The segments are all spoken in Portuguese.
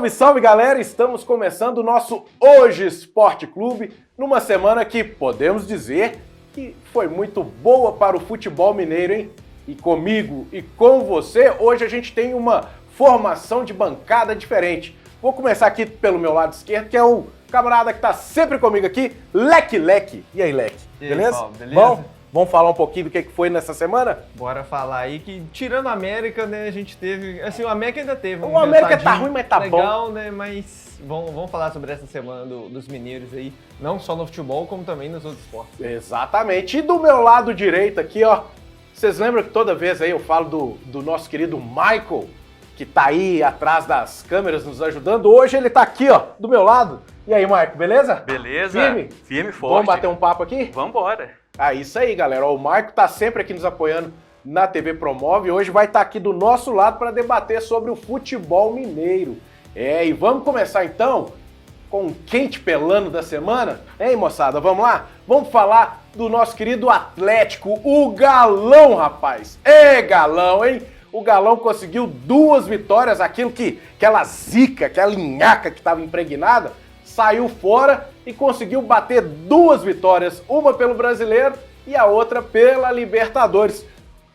Salve, salve, galera! Estamos começando o nosso Hoje Esporte Clube, numa semana que podemos dizer que foi muito boa para o futebol mineiro, hein? E comigo e com você, hoje a gente tem uma formação de bancada diferente. Vou começar aqui pelo meu lado esquerdo, que é o camarada que está sempre comigo aqui, Leque. E aí, Leque? Beleza? Paulo, beleza? Bom, vamos falar um pouquinho do que foi nessa semana? Bora falar aí que, tirando a América, né, a gente teve... Assim, o América ainda teve O América tá ruim, mas tá bom. Legal, né, mas vamos falar sobre essa semana dos mineiros aí, não só no futebol, como também nos outros esportes. Exatamente. E do meu lado direito aqui, ó, vocês lembram que toda vez aí eu falo do nosso querido Michael, que tá aí atrás das câmeras nos ajudando? Hoje ele tá aqui, ó, do meu lado. E aí, Michael, beleza? Beleza. Firme? Firme e forte. Vamos bater um papo aqui? Vambora. Ah, isso aí, galera. Ó, o Michael tá sempre aqui nos apoiando na TV Promove. Hoje vai estar aqui do nosso lado para debater sobre o futebol mineiro. E vamos começar então com o quente pelando da semana? Hein, moçada? Vamos lá? Vamos falar do nosso querido Atlético, o Galão, rapaz. Galão, hein? O Galão conseguiu 2 vitórias, aquela zica, aquela linhaca que estava impregnada, saiu fora e conseguiu bater 2 vitórias, uma pelo Brasileiro e a outra pela Libertadores.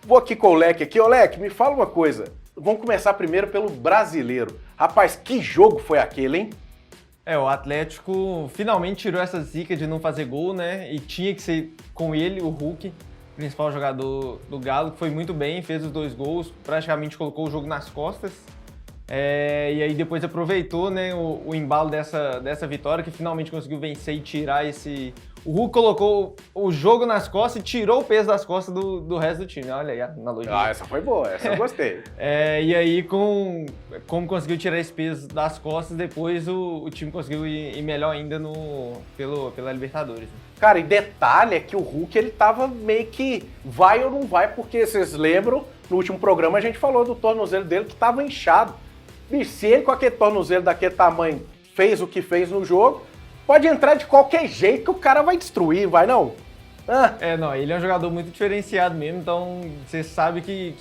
Vou aqui com o Leque aqui. Ô, Leque, me fala uma coisa. Vamos começar primeiro pelo Brasileiro. Rapaz, que jogo foi aquele, hein? O Atlético finalmente tirou essa zica de não fazer gol, né? E tinha que ser com ele, o Hulk, principal jogador do Galo, que foi muito bem, fez os 2 gols, praticamente colocou o jogo nas costas. E aí depois aproveitou, né, o embalo dessa vitória, que finalmente conseguiu vencer e tirar esse... O Hulk colocou o jogo nas costas e tirou o peso das costas do resto do time. Olha aí a analogia. Ah, essa foi boa, essa eu gostei. E aí, como conseguiu tirar esse peso das costas, depois o time conseguiu ir melhor ainda pela Libertadores. Cara, e detalhe é que o Hulk, ele tava meio que vai ou não vai, porque vocês lembram, no último programa a gente falou do tornozelo dele que tava inchado. Bicho, se ele com aquele tornozelo daquele tamanho fez o que fez no jogo, pode entrar de qualquer jeito que o cara vai destruir, vai não? Não, ele é um jogador muito diferenciado mesmo, então você sabe que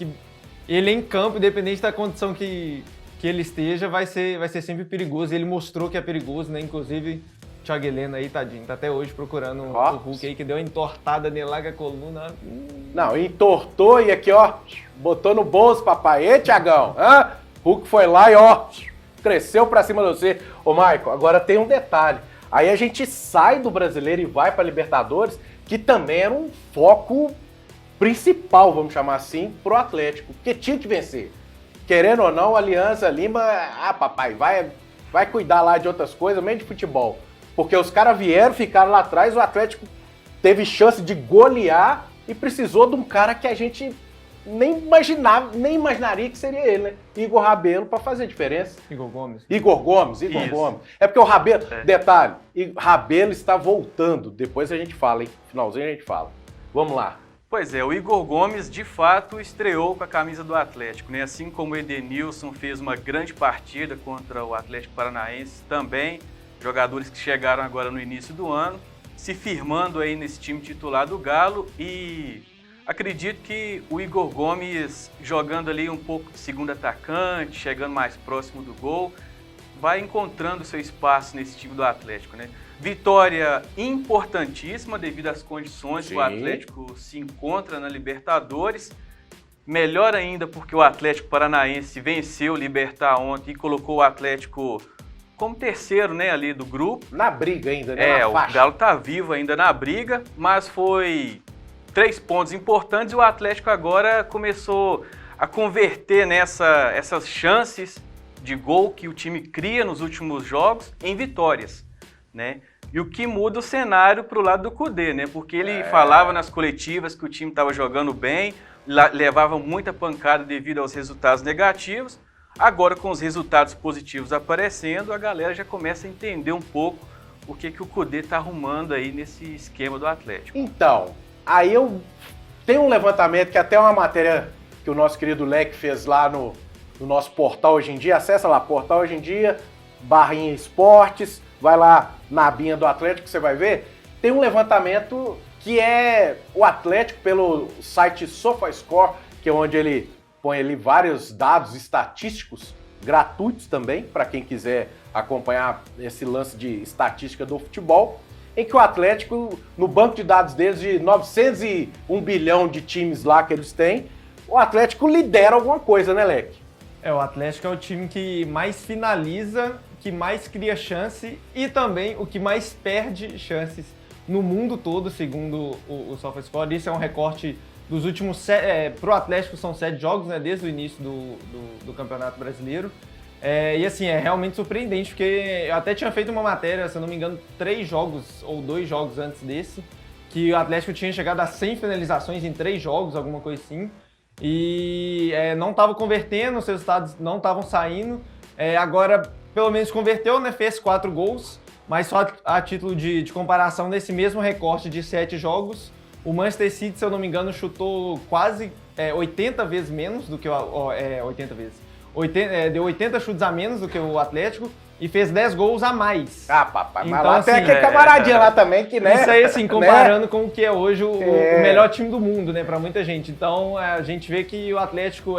ele em campo, independente da condição que ele esteja, vai ser sempre perigoso. Ele mostrou que é perigoso, né? Inclusive, o Thiago Heleno aí, tadinho, tá até hoje procurando o Hulk aí, que deu uma entortada nele lá com a coluna. Não, entortou e aqui, ó, botou no bolso, papai. Ei, Thiagão, Hulk foi lá e, ó, cresceu pra cima de você. Ô, Michael, agora tem um detalhe. Aí a gente sai do Brasileiro e vai pra Libertadores, que também era um foco principal, vamos chamar assim, pro Atlético, porque tinha que vencer. Querendo ou não, a Alianza Lima, papai, vai cuidar lá de outras coisas, meio de futebol. Porque os caras vieram, ficaram lá atrás, o Atlético teve chance de golear e precisou de um cara que a gente nem imaginaria que seria ele, né? Igor Rabelo, pra fazer diferença. Igor Gomes. É porque o Rabelo, detalhe, Rabelo está voltando, depois a gente fala, hein? Finalzinho a gente fala. Vamos lá. Pois é, o Igor Gomes, de fato, estreou com a camisa do Atlético, né? Assim como o Edenilson fez uma grande partida contra o Atlético Paranaense, também jogadores que chegaram agora no início do ano, se firmando aí nesse time titular do Galo, e acredito que o Igor Gomes, jogando ali um pouco de segundo atacante, chegando mais próximo do gol, vai encontrando seu espaço nesse time do Atlético, né? Vitória importantíssima devido às condições que o Atlético se encontra na Libertadores. Melhor ainda porque o Atlético Paranaense venceu o Libertad ontem e colocou o Atlético como terceiro, né, ali do grupo. Na briga ainda, né? O Galo tá vivo ainda na briga, mas foi 3 pontos importantes e o Atlético agora começou a converter essas chances de gol que o time cria nos últimos jogos em vitórias, né? E o que muda o cenário para o lado do Kudê, né? Porque ele falava nas coletivas que o time estava jogando bem, levava muita pancada devido aos resultados negativos. Agora, com os resultados positivos aparecendo, a galera já começa a entender um pouco o que o Kudê está arrumando aí nesse esquema do Atlético. Então, aí eu tenho um levantamento que até é uma matéria que o nosso querido Leque fez lá no nosso portal Hoje em Dia. Acessa lá, portal Hoje em Dia, barrinha esportes, vai lá na abinha do Atlético, você vai ver. Tem um levantamento que é o Atlético pelo site SofaScore, que é onde ele põe ali vários dados estatísticos gratuitos também, para quem quiser acompanhar esse lance de estatística do futebol, em que o Atlético, no banco de dados deles, de 901 bilhão de times lá que eles têm, o Atlético lidera alguma coisa, né, Leque? O Atlético é o time que mais finaliza, que mais cria chance e também o que mais perde chances no mundo todo, segundo o SofaScore. Isso é um recorte dos últimos... Para o Atlético são 7 jogos, né, desde o início do Campeonato Brasileiro. E assim, é realmente surpreendente, porque eu até tinha feito uma matéria, se eu não me engano, 3 jogos ou 2 jogos antes desse, que o Atlético tinha chegado a 100 finalizações em 3 jogos, alguma coisa assim. E não estava convertendo, os resultados não estavam saindo. Agora, pelo menos converteu, né? Fez 4 gols, mas só a título de comparação, nesse mesmo recorte de 7 jogos, o Manchester City, se eu não me engano, chutou quase 80 vezes menos do que o... 80 vezes. Deu 80 chutes a menos do que o Atlético e fez 10 gols a mais. Papai, então, mas lá assim, tem aquele camaradinha lá também que, né? Isso aí, assim, comparando com o que é hoje o É. melhor time do mundo, né, pra muita gente. Então, a gente vê que o Atlético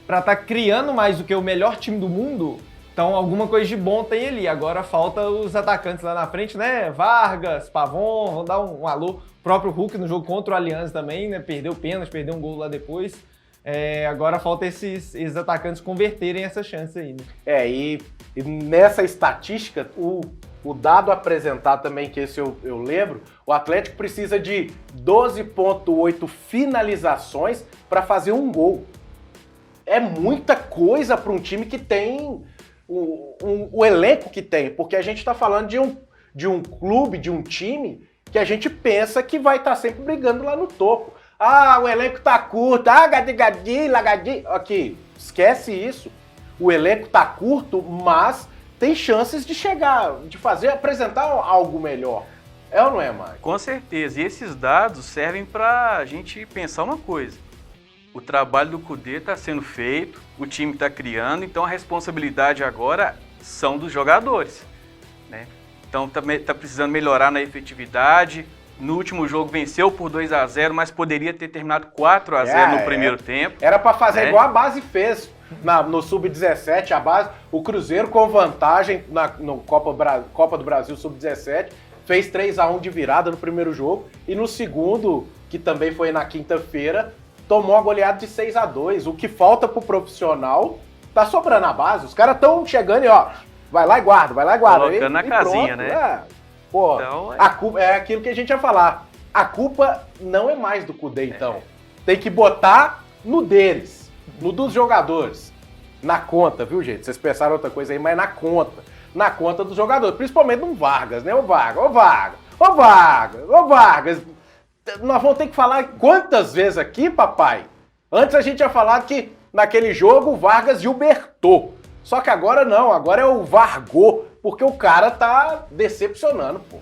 pra estar criando mais do que o melhor time do mundo, então alguma coisa de bom tem ali. Agora falta os atacantes lá na frente, né? Vargas, Pavon, vão dar um alô. O próprio Hulk no jogo contra o Aliança também, né? Perdeu o pênalti, perdeu um gol lá depois. Agora falta esses atacantes converterem essa chance aí, né? E nessa estatística, o dado apresentado também, que esse eu lembro, o Atlético precisa de 12,8 finalizações para fazer um gol. É muita coisa para um time que tem o elenco que tem, porque a gente está falando de um clube, de um time que a gente pensa que vai estar sempre brigando lá no topo. Ah, o elenco tá curto, gadi, lagadi. Aqui, esquece isso. O elenco tá curto, mas tem chances de chegar, de apresentar algo melhor. É ou não é, Mário? Com certeza. E esses dados servem para a gente pensar uma coisa. O trabalho do Kudê está sendo feito, o time está criando, então a responsabilidade agora são dos jogadores, né? Então tá precisando melhorar na efetividade. No último jogo venceu por 2-0, mas poderia ter terminado 4-0 no primeiro tempo. Era para fazer igual a base fez no Sub-17, a base, o Cruzeiro com vantagem no Copa do Brasil Sub-17, fez 3-1 de virada no primeiro jogo e no segundo, que também foi na quinta-feira, tomou a goleada de 6-2. O que falta pro profissional tá sobrando a base. Os caras estão chegando e vai lá e guarda. Colocando na casinha, pronto, né? Pô, Então, a culpa é aquilo que a gente ia falar. A culpa não é mais do Kudê, então. Tem que botar no deles, no dos jogadores. Na conta, viu, gente? Vocês pensaram outra coisa aí, mas na conta. Na conta dos jogadores. Principalmente no Vargas, né? Ô Vargas. Nós vamos ter que falar quantas vezes aqui, papai? Antes a gente tinha falado que naquele jogo o Vargas gilbertou. Só que agora não, agora é o Vargou, porque o cara tá decepcionando, pô.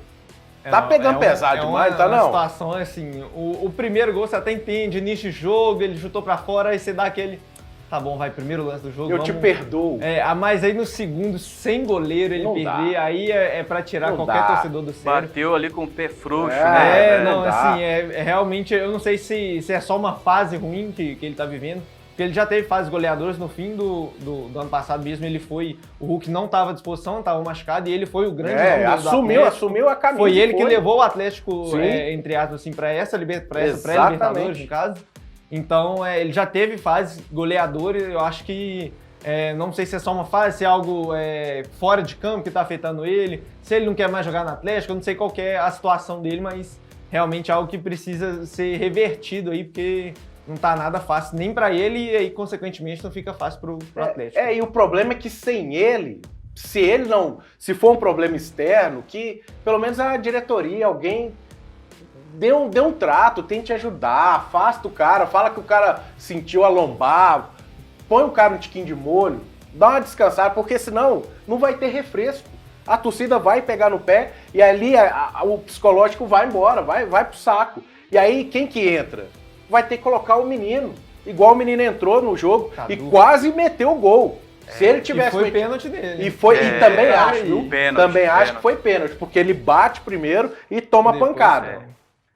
Tá pegando pesado demais, tá não? É uma situação assim, o primeiro gol você até entende, início de jogo, ele chutou pra fora, aí você dá aquele... Tá bom, vai, primeiro lance do jogo, te perdoo. Mas aí no segundo, sem goleiro, ele perder, aí é pra tirar não qualquer torcedor do sério. Bateu ali com o pé frouxo, né? Realmente, eu não sei se é só uma fase ruim que ele tá vivendo, porque ele já teve fases goleadoras no fim do ano passado mesmo, o Hulk não estava à disposição, estava machucado, e ele foi o grande nome do Atlético. Assumiu a camisa. Foi ele que levou o Atlético, entre aspas, assim, para essa pré-Libertadores, no caso. Então, ele já teve fases goleadoras, eu acho que, não sei se é só uma fase, se é algo fora de campo que está afetando ele, se ele não quer mais jogar no Atlético, eu não sei qual que é a situação dele, mas realmente é algo que precisa ser revertido aí, porque... Não tá nada fácil nem pra ele e aí, consequentemente, não fica fácil pro Atlético. E o problema é que sem ele, se for um problema externo, que pelo menos a diretoria, alguém dê um trato, tente ajudar, afasta o cara, fala que o cara sentiu a lombar, põe o cara no tiquinho de molho, dá uma descansada, porque senão não vai ter refresco. A torcida vai pegar no pé e ali o psicológico vai embora, vai pro saco. E aí quem que entra? Vai ter que colocar o menino, igual o menino entrou no jogo e quase meteu o gol. Se ele tivesse... E foi pênalti dele. E também acho, viu? Pênalti, também acho que foi pênalti, porque ele bate primeiro e toma depois, pancada.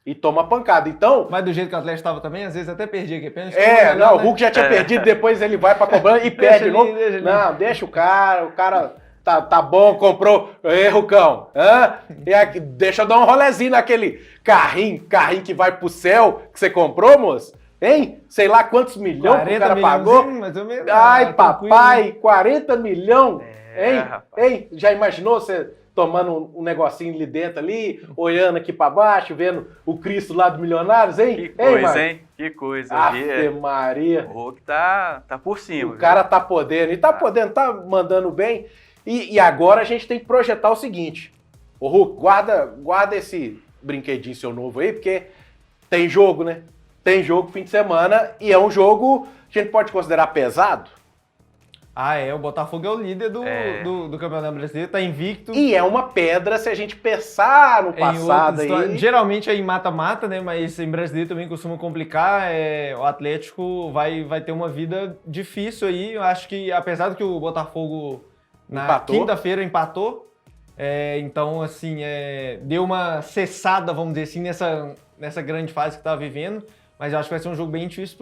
e toma pancada. Então, Mas do jeito que o Atlético estava também, às vezes até perdia aqui. Pênalti, o Hulk já tinha perdido, depois ele vai pra cobrança e perde de novo. Não, deixa o cara tá bom, comprou, Rucão, e aqui, deixa eu dar um rolezinho naquele carrinho que vai pro céu, que você comprou, moço, hein? Sei lá quantos milhões que o cara pagou. Mais ou menos, Ai, papai, 40 milhões, rapaz. hein? Já imaginou você tomando um negocinho ali dentro ali, olhando aqui pra baixo, vendo o Cristo lá do Milionários, hein? Que coisa, hein? Que coisa. Ave Maria. O Hulk tá por cima. O cara tá podendo, e tá podendo, tá mandando bem. E agora a gente tem que projetar o seguinte. Ô Hulk, guarda esse brinquedinho seu novo aí, porque tem jogo, né? Tem jogo fim de semana e é um jogo que a gente pode considerar pesado. O Botafogo é o líder do Campeonato Brasileiro, tá invicto. E é uma pedra se a gente pensar no passado aí. Geralmente é em mata-mata, né? Mas em brasileiro também costuma complicar. O Atlético vai ter uma vida difícil aí. Eu acho que, apesar do que o Botafogo na quinta-feira empatou, então, assim, deu uma cessada, vamos dizer assim, nessa grande fase que tá vivendo. Mas eu acho que vai ser um jogo bem difícil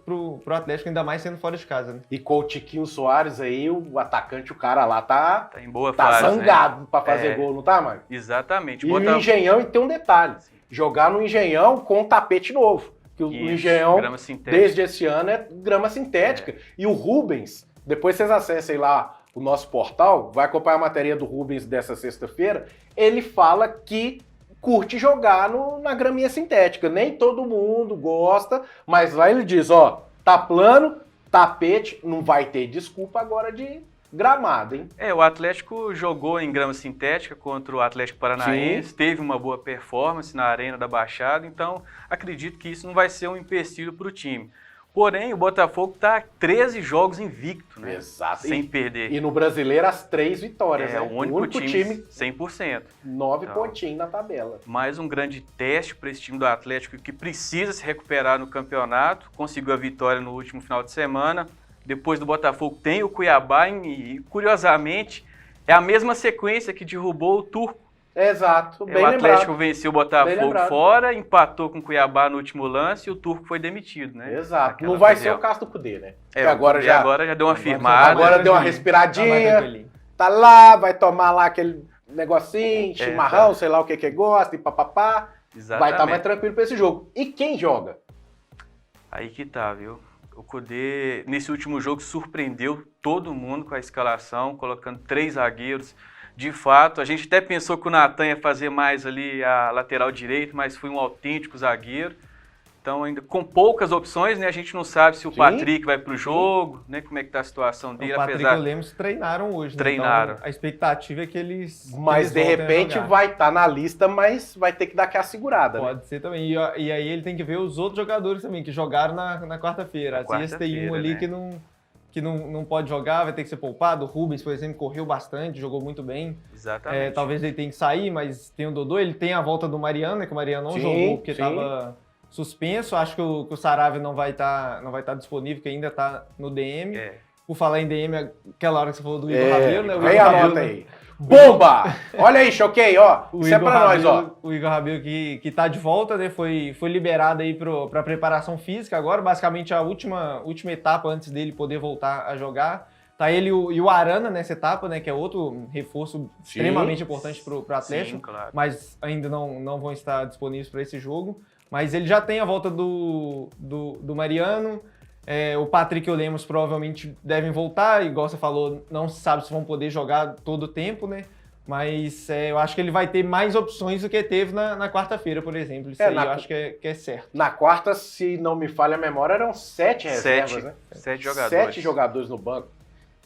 pro Atlético, ainda mais sendo fora de casa, né? E com o Tiquinho Soares aí, o atacante, o cara lá tá em boa fase, zangado, né? Pra fazer É. gol, não tá, Marcos? Exatamente. E no Engenhão, e tem um detalhe, jogar no Engenhão com um tapete novo. Que o Engenhão, grama sintética. desde esse ano, é grama sintética. E o Rubens, depois vocês acessem lá o nosso portal, vai acompanhar a matéria do Rubens dessa sexta-feira, ele fala que curte jogar na graminha sintética. Nem todo mundo gosta, mas lá ele diz, ó, tá plano, tapete, não vai ter desculpa agora de gramado, hein? O Atlético jogou em grama sintética contra o Atlético Paranaense, teve uma boa performance na Arena da Baixada, então acredito que isso não vai ser um empecilho para o time. Porém, o Botafogo está 13 jogos invicto, né? Exato. Sem perder. E no Brasileiro, as 3 vitórias, né? O único time 100%. 9 pontinhos na tabela. Mais um grande teste para esse time do Atlético que precisa se recuperar no campeonato. Conseguiu a vitória no último final de semana. Depois do Botafogo tem o Cuiabá e, curiosamente, é a mesma sequência que derrubou o Turco. Exato, bem O Atlético lembrado. venceu o Botafogo fora, empatou com o Cuiabá no último lance e o Turco foi demitido, né? Exato, Naquela não vai ocasião. ser o caso do Cudê, né? Agora já deu uma firmada. Agora deu uma respiradinha, tá lá, vai tomar lá aquele negocinho, chimarrão, sei lá o que gosta, e papapá. Exatamente. Vai estar mais tranquilo pra esse jogo. E quem joga? Aí que tá, viu? O Cudê, nesse último jogo, surpreendeu todo mundo com a escalação, colocando 3 zagueiros. De fato, a gente até pensou que o Natan ia fazer mais ali a lateral direito, mas foi um autêntico zagueiro. Então, ainda com poucas opções, né? A gente não sabe se o Patrick vai pro jogo, né? Como é que tá a situação dele, O Patrick e o Lemos treinaram hoje, né? Treinaram. Então, a expectativa é que eles... Mas de repente vai estar na lista, mas vai ter que dar aquela segurada, né? Pode ser também. E aí ele tem que ver os outros jogadores também, que jogaram na quarta-feira. Às vezes tem um ali, né, que não pode jogar, vai ter que ser poupado. O Rubens, por exemplo, correu bastante, jogou muito bem. Exatamente. Talvez ele tenha que sair, mas tem o Dodô. Ele tem a volta do Mariano, né? Que o Mariano não jogou porque estava suspenso. Acho que o Saravia não vai estar disponível, que ainda está no DM. Por falar em DM, aquela hora que você falou do Igor Rabelo, né? Vem a nota aí. Bomba! Olha aí, Choquei, ó. Isso é pra nós, ó. O Igor Rabelo que tá de volta, né? Foi liberado aí pra preparação física agora, basicamente a última etapa antes dele poder voltar a jogar. Tá ele e o Arana nessa etapa, né? Que é outro reforço extremamente importante pro Atlético. Sim, claro. Mas ainda não vão estar disponíveis para esse jogo. Mas ele já tem a volta do Mariano. O Patrick e o Lemos provavelmente devem voltar, igual você falou, não se sabe se vão poder jogar todo o tempo, né? Mas eu acho que ele vai ter mais opções do que teve na quarta-feira, por exemplo. Isso aí eu acho que é certo. Na quarta, se não me falha a memória, eram 7 reservas, né? 7 jogadores. 7 jogadores no banco.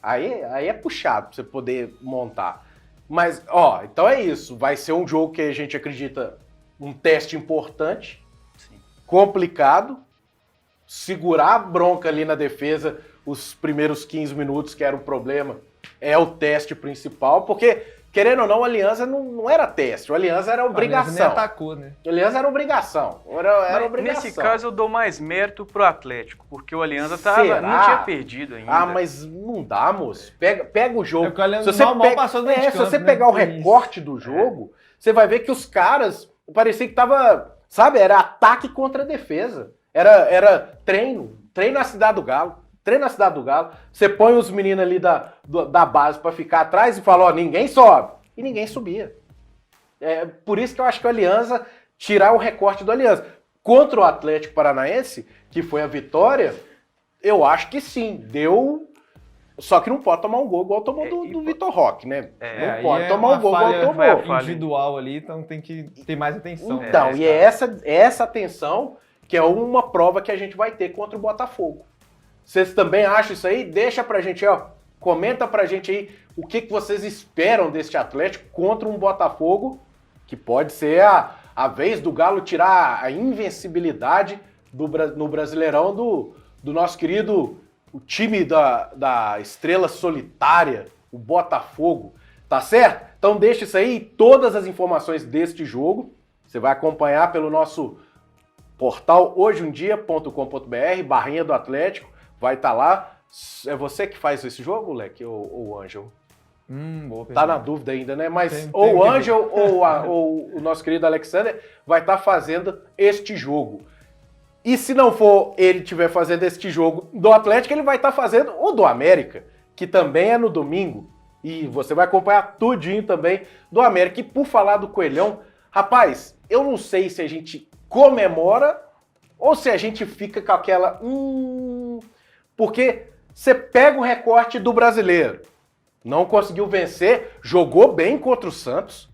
Aí é puxado pra você poder montar. Mas, ó, então é isso. Vai ser um jogo que a gente acredita um teste importante, complicado, segurar a bronca ali na defesa os primeiros 15 minutos, que era o problema, é o teste principal, porque, querendo ou não, a Aliança não era teste, o Aliança era obrigação. A Aliança nem atacou, né? O Aliança era obrigação, era obrigação. Nesse caso, eu dou mais mérito pro Atlético, porque o Aliança não tinha perdido ainda. Ah, mas não dá, moço. Pega o jogo. O Aliança mal passou do se você pegar o recorte do jogo, você vai ver que os caras, parecia que tava sabe? Era ataque contra defesa. Era treino na Cidade do Galo. Treino na Cidade do Galo. Você põe os meninos ali da base pra ficar atrás e fala, ó, ninguém sobe. E ninguém subia. Por isso que eu acho que o Alianza, tirar o recorte do Alianza. Contra o Atlético Paranaense, que foi a vitória, eu acho que sim, deu... Só que não pode tomar um gol igual tomou do Vitor Roque, né? Não pode tomar um gol igual tomou. Individual ali, então tem que ter mais atenção. Então, e essa atenção que é uma prova que a gente vai ter contra o Botafogo. Vocês também acham isso aí? Deixa pra gente, ó, comenta pra gente aí o que vocês esperam deste Atlético contra um Botafogo, que pode ser a vez do Galo tirar a invencibilidade no Brasileirão do nosso querido o time da estrela solitária, o Botafogo, tá certo? Então deixa isso aí, todas as informações deste jogo, você vai acompanhar pelo nosso portal hojeumadia.com.br, barrinha do Atlético, vai estar lá. É você que faz esse jogo, Leque, ou o Ângelo? Boa pergunta. Tá na dúvida ainda, né? Mas ou o Ângelo ou o nosso querido Alexander vai estar fazendo este jogo. E se não for ele estiver fazendo este jogo do Atlético, ele vai estar fazendo o do América, que também é no domingo. E você vai acompanhar tudinho também do América. E por falar do Coelhão, rapaz, eu não sei se a gente comemora ou se a gente fica com aquela... Porque você pega o recorte do brasileiro, não conseguiu vencer, jogou bem contra o Santos,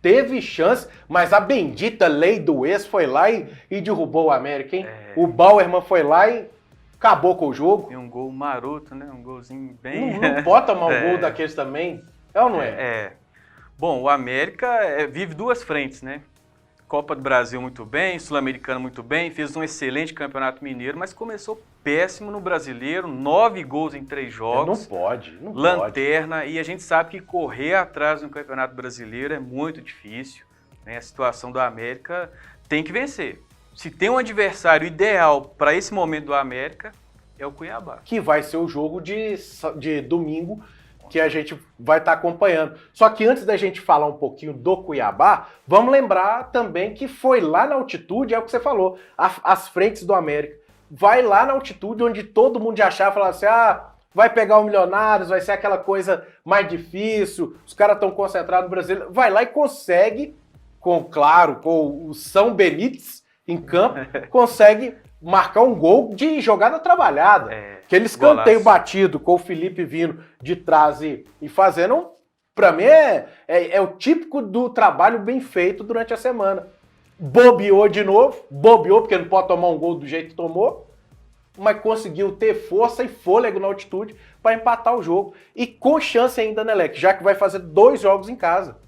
teve chance, mas a bendita lei do ex foi lá e derrubou o América, hein? O Bauerman foi lá e acabou com o jogo. E um gol maroto, né? Um golzinho bem... Não pode tomar um gol daqueles também, é ou não é? Bom, o América vive duas frentes, né? Copa do Brasil muito bem, Sul-Americano muito bem, fez um excelente Campeonato Mineiro, mas começou péssimo no Brasileiro, 9 gols em 3 jogos. Não pode. Lanterna, e a gente sabe que correr atrás no Campeonato Brasileiro é muito difícil, né? A situação do América tem que vencer. Se tem um adversário ideal para esse momento do América, é o Cuiabá. Que vai ser o jogo de domingo, que a gente vai estar acompanhando. Só que antes da gente falar um pouquinho do Cuiabá, vamos lembrar também que foi lá na altitude, é o que você falou, as frentes do América. Vai lá na altitude onde todo mundo já achava, falava assim, vai pegar o Milionários, vai ser aquela coisa mais difícil, os caras estão concentrados no Brasil. Vai lá e consegue, com o São Benítez em campo, consegue marcar um gol de jogada trabalhada. Aquele escanteio batido com o Felipe vindo de trás e fazendo, pra mim é o típico do trabalho bem feito durante a semana. Bobeou de novo, porque não pode tomar um gol do jeito que tomou, mas conseguiu ter força e fôlego na altitude para empatar o jogo. E com chance ainda, né, Leque? Já que vai fazer 2 jogos em casa.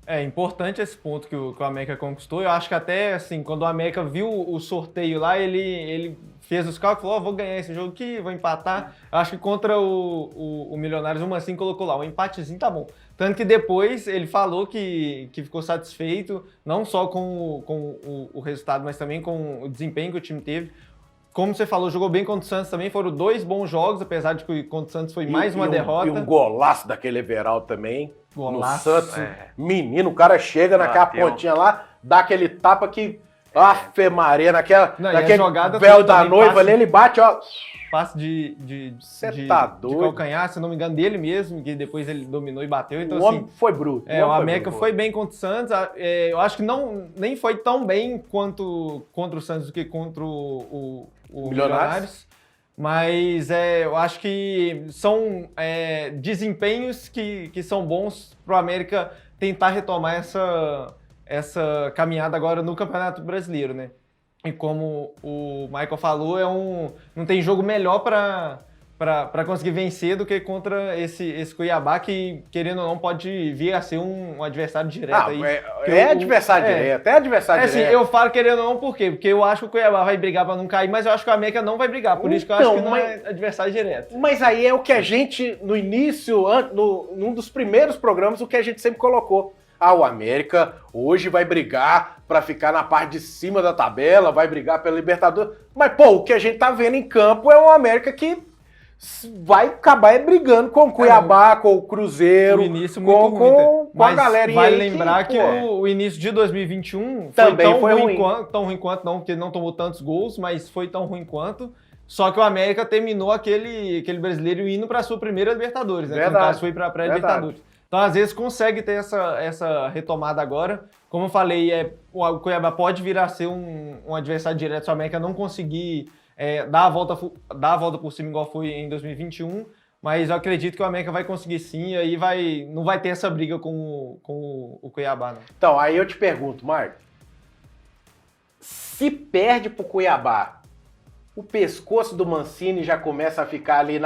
É importante esse ponto que o América conquistou. Eu acho que até, assim, quando o América viu o sorteio lá, ele fez os cálculos e falou, vou ganhar esse jogo aqui, vou empatar. Eu acho que contra o Milionários, assim, colocou lá, um empatezinho tá bom. Tanto que depois ele falou que ficou satisfeito, não só com o resultado, mas também com o desempenho que o time teve. Como você falou, jogou bem contra o Santos também, foram 2 bons jogos, apesar de que contra o Santos foi mais uma derrota. E um golaço daquele Everaldo também. Golaço. No Santos, menino, o cara chega naquela pontinha lá, dá aquele tapa que... Afe Maria, naquele véu da noiva ali, ele bate, ó. Passe de tá doido. De calcanhar, se não me engano, dele mesmo, que depois ele dominou e bateu. Então, o homem foi bruto. O América foi bem contra o Santos. Eu acho que nem foi tão bem quanto contra o Santos do que contra o Milionários. Mas eu acho que são desempenhos que são bons para o América tentar retomar essa caminhada agora no Campeonato Brasileiro, né? E como o Michael falou, não tem jogo melhor para conseguir vencer do que contra esse Cuiabá, que, querendo ou não, pode vir a ser um adversário direto. Adversário direto, é adversário direto. Assim, eu falo querendo ou não, por quê? Porque eu acho que o Cuiabá vai brigar para não cair, mas eu acho que o América não vai brigar, por isso que eu acho que não é adversário direto. Mas aí é o que a gente, no início, num dos primeiros programas, o que a gente sempre colocou. O América hoje vai brigar para ficar na parte de cima da tabela, vai brigar pela Libertadores. Mas, o que a gente tá vendo em campo é um América que vai acabar brigando com o Cuiabá, com o Cruzeiro, O início muito ruim, com a mas galerinha vale aí lembrar que pô, o início de 2021 Também foi tão foi ruim, ruim. tão ruim quanto, não, porque ele não tomou tantos gols, mas foi tão ruim quanto. Só que o América terminou aquele brasileiro indo para a sua primeira Libertadores, né? Que no Verdade, caso foi para a pré-Libertadores. Então, às vezes, consegue ter essa retomada agora. Como eu falei, o Cuiabá pode vir a ser um adversário direto se o América não conseguir dar a volta por cima igual foi em 2021. Mas eu acredito que o América vai conseguir sim, e aí não vai ter essa briga com o Cuiabá, não. Então, aí eu te pergunto, Marco, se perde pro Cuiabá, o pescoço do Mancini já começa a ficar ali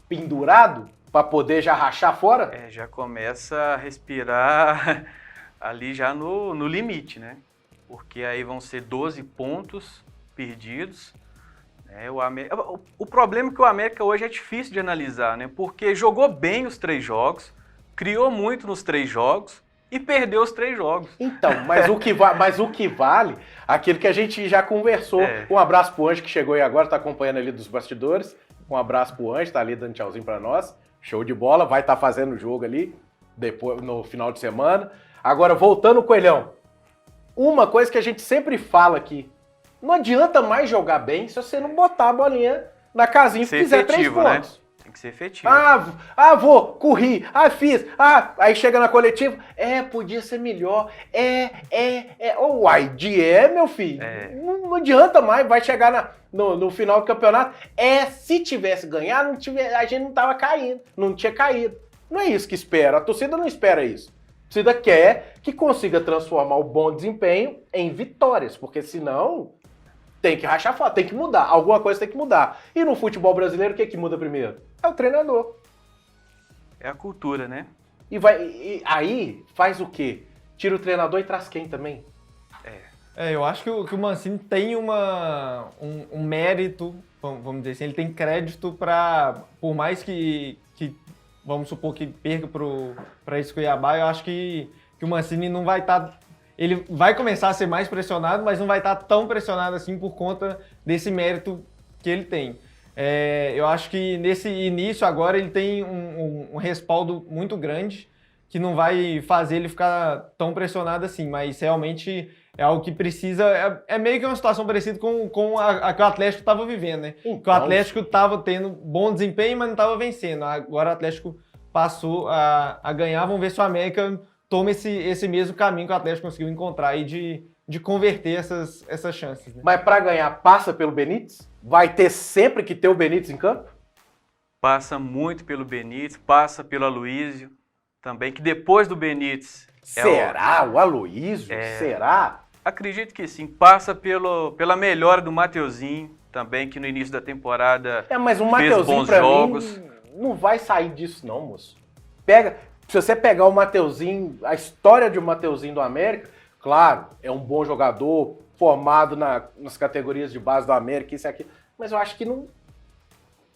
pendurado para poder já rachar fora? Já começa a respirar ali já no limite, né? Porque aí vão ser 12 pontos perdidos. O problema é que o América hoje é difícil de analisar, né? Porque jogou bem os 3 jogos, criou muito nos 3 jogos e perdeu os 3 jogos. Então, mas o que vale, aquilo que a gente já conversou. Um abraço pro Anjo que chegou aí agora, tá acompanhando ali dos bastidores. Um abraço pro Anjo, tá ali dando tchauzinho pra nós. Show de bola, vai estar fazendo o jogo ali depois no final de semana. Agora, voltando, Coelhão, uma coisa que a gente sempre fala aqui, não adianta mais jogar bem se você não botar a bolinha na casinha e fizer efetivo, 3 pontos. né? Tem que ser efetivo. Corri, fiz, aí chega na coletiva, podia ser melhor, uai, meu filho, não adianta mais, vai chegar no final do campeonato, se tivesse ganhado, a gente não tava caindo, não tinha caído. Não é isso que espera, a torcida não espera isso. A torcida quer que consiga transformar o bom desempenho em vitórias, porque senão tem que rachar fora, tem que mudar, alguma coisa tem que mudar. E no futebol brasileiro, o que muda primeiro? É o treinador. É a cultura, né? E aí faz o quê? Tira o treinador e traz quem também? Eu acho que o Mancini tem um mérito, vamos dizer assim, ele tem crédito por mais que vamos supor que perca para esse Cuiabá, eu acho que o Mancini não vai estar... Ele vai começar a ser mais pressionado, mas não vai estar tão pressionado assim por conta desse mérito que ele tem. Eu acho que nesse início agora ele tem um respaldo muito grande que não vai fazer ele ficar tão pressionado assim, mas realmente é algo que precisa... É meio que uma situação parecida com a que o Atlético estava vivendo, né? Então, que o Atlético estava tendo bom desempenho, mas não estava vencendo. Agora o Atlético passou a ganhar, vamos ver se o América toma esse mesmo caminho que o Atlético conseguiu encontrar aí de converter essas chances. Né? Mas para ganhar, passa pelo Benítez? Vai ter sempre que ter o Benítez em campo? Passa muito pelo Benítez, passa pelo Aloísio também, que depois do Benítez... Será? O Aloísio? Será? Acredito que sim. Passa pela melhora do Mateuzinho também, que no início da temporada mas o fez Mateuzinho, bons pra jogos. mim, não vai sair disso não, moço. Se você pegar o Mateuzinho, a história de o Mateuzinho do América, claro, é um bom jogador, formado nas categorias de base do América, isso e aquilo, mas eu acho que não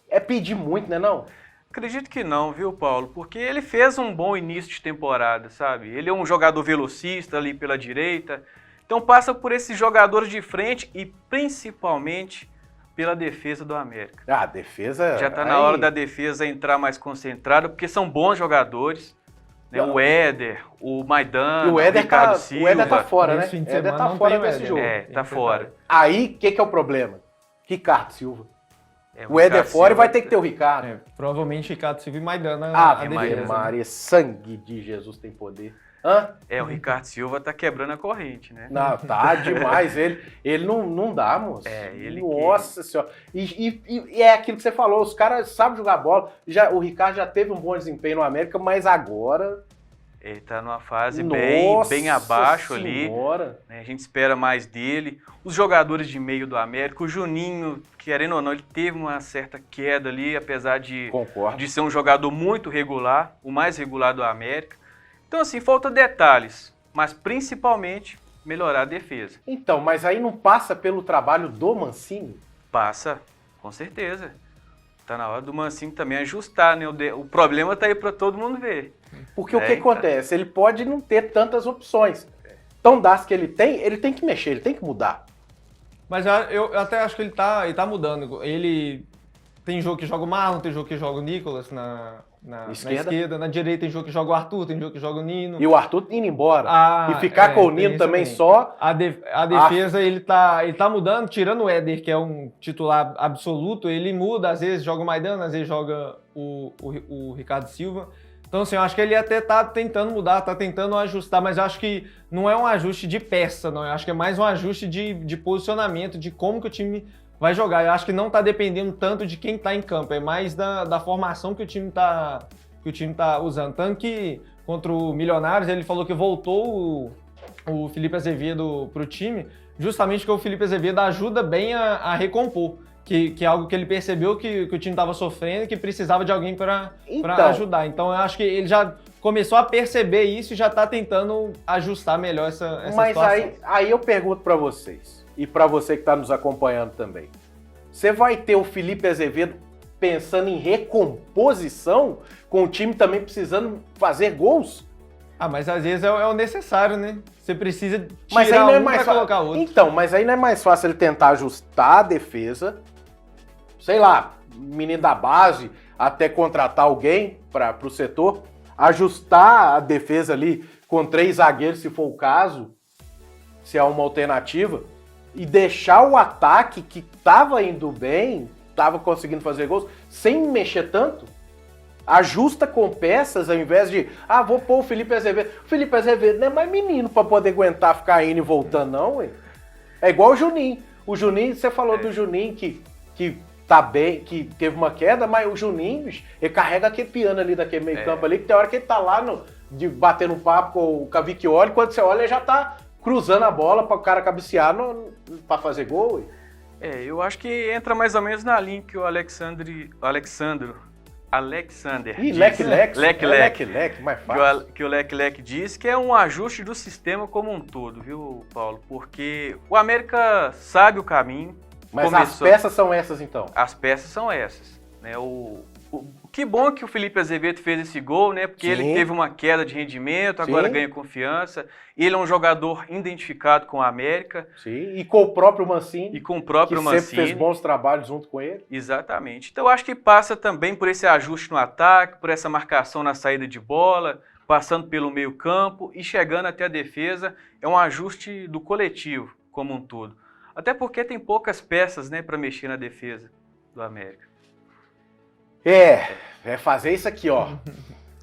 é pedir muito, né não? Acredito que não, viu, Paulo? Porque ele fez um bom início de temporada, sabe? Ele é um jogador velocista ali pela direita, então passa por esses jogadores de frente e principalmente pela defesa do América. A defesa... Já está na hora da defesa entrar mais concentrada, porque são bons jogadores. Né? O Éder, o Maidana, o Ricardo Silva. O Éder tá fora, né? Esse fim de O Éder semana tá não fora tem o desse Éder. jogo. Tá fora. Aí, o que é o problema? Ricardo Silva. O Ricardo Éder é fora e vai Silva ter que ter o Ricardo. Provavelmente Ricardo Silva e Maidana Ave a Maria, defesa. Maria, sangue de Jesus tem poder. Hã? O Ricardo Silva tá quebrando a corrente, né? Não, tá demais. Ele não dá, moço. Nossa Senhora. E é aquilo que você falou, os caras sabem jogar bola. O Ricardo já teve um bom desempenho no América, mas agora... Ele tá numa fase bem abaixo senhora. Ali. Né? A gente espera mais dele. Os jogadores de meio do América, o Juninho, querendo ou não, ele teve uma certa queda ali, apesar de ser um jogador muito regular, o mais regular do América. Então, assim, falta detalhes, mas principalmente melhorar a defesa. Então, mas aí não passa pelo trabalho do Mancini? Passa, com certeza. Tá na hora do Mancini também ajustar, né? O problema tá aí para todo mundo ver. Porque o que acontece? Ele pode não ter tantas opções. Então, das que ele tem que mexer, ele tem que mudar. Mas eu até acho que ele tá mudando. Ele tem jogo que joga o Marlon, tem jogo que joga o Nicolas na esquerda, na direita tem jogo que joga o Arthur, tem jogo que joga o Nino. E o Arthur indo embora. E ficar com o Nino também só. A defesa, ele tá mudando, tirando o Éder, que é um titular absoluto, ele muda, às vezes joga o Maidana, às vezes joga o Ricardo Silva. Então, assim, eu acho que ele até tá tentando mudar, tá tentando ajustar, mas eu acho que não é um ajuste de peça, não. Eu acho que é mais um ajuste de posicionamento, de como que o time vai jogar. Eu acho que não tá dependendo tanto de quem tá em campo, é mais da formação que o time tá usando. Tanto que contra o Milionários, ele falou que voltou o Felipe Azevedo pro time, justamente porque o Felipe Azevedo ajuda bem a recompor. Que é algo que ele percebeu que o time estava sofrendo e que precisava de alguém para ajudar. Então eu acho que ele já começou a perceber isso e já está tentando ajustar melhor essa situação. Mas aí eu pergunto para vocês, e para você que está nos acompanhando também, você vai ter o Felipe Azevedo pensando em recomposição, com o time também precisando fazer gols? Mas às vezes é o necessário, né? Você precisa tirar para colocar outro. Então, mas aí não é mais fácil ele tentar ajustar a defesa, sei lá, menino da base, até contratar alguém para o setor, ajustar a defesa ali com 3 zagueiros, se for o caso, se é uma alternativa, e deixar o ataque que estava indo bem, estava conseguindo fazer gols, sem mexer tanto? Ajusta com peças ao invés de, vou pôr o Felipe Azevedo. O Felipe Azevedo não é mais menino para poder aguentar ficar indo e voltando, não, ué. É igual o Juninho. O Juninho, você falou do Juninho que tá bem, que teve uma queda, mas o Juninho, bicho, ele carrega aquele piano ali daquele meio campo ali, que tem hora que ele tá lá batendo um papo com o Cavicchioli, quando você olha, ele já tá cruzando a bola para o cara cabecear para fazer gol, ué. Eu acho que entra mais ou menos na linha que o Alexander. Ih, Leque, mais fácil. Que o Leque disse que é um ajuste do sistema como um todo, viu, Paulo? Porque o América sabe o caminho. Mas as peças são essas, então? As peças são essas. Né? Que bom que o Felipe Azevedo fez esse gol, né? Porque ele teve uma queda de rendimento, agora ganha confiança. Ele é um jogador identificado com o América. Sim, e com o próprio Mancini. Que sempre fez bons trabalhos junto com ele. Exatamente. Então eu acho que passa também por esse ajuste no ataque, por essa marcação na saída de bola, passando pelo meio campo e chegando até a defesa. É um ajuste do coletivo como um todo. Até porque tem poucas peças, né, para mexer na defesa do América. É fazer isso aqui, ó.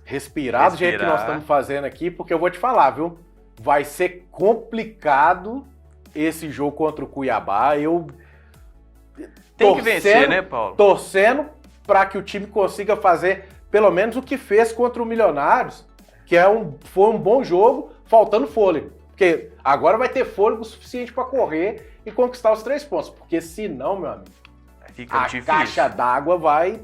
Respirar do jeito que nós estamos fazendo aqui, porque eu vou te falar, viu? Vai ser complicado esse jogo contra o Cuiabá. Tem que vencer, né, Paulo? Torcendo para que o time consiga fazer pelo menos o que fez contra o Milionários, que foi um bom jogo, faltando fôlego. Porque agora vai ter fôlego suficiente para correr e conquistar os 3 pontos. Porque senão, meu amigo, a caixa d'água vai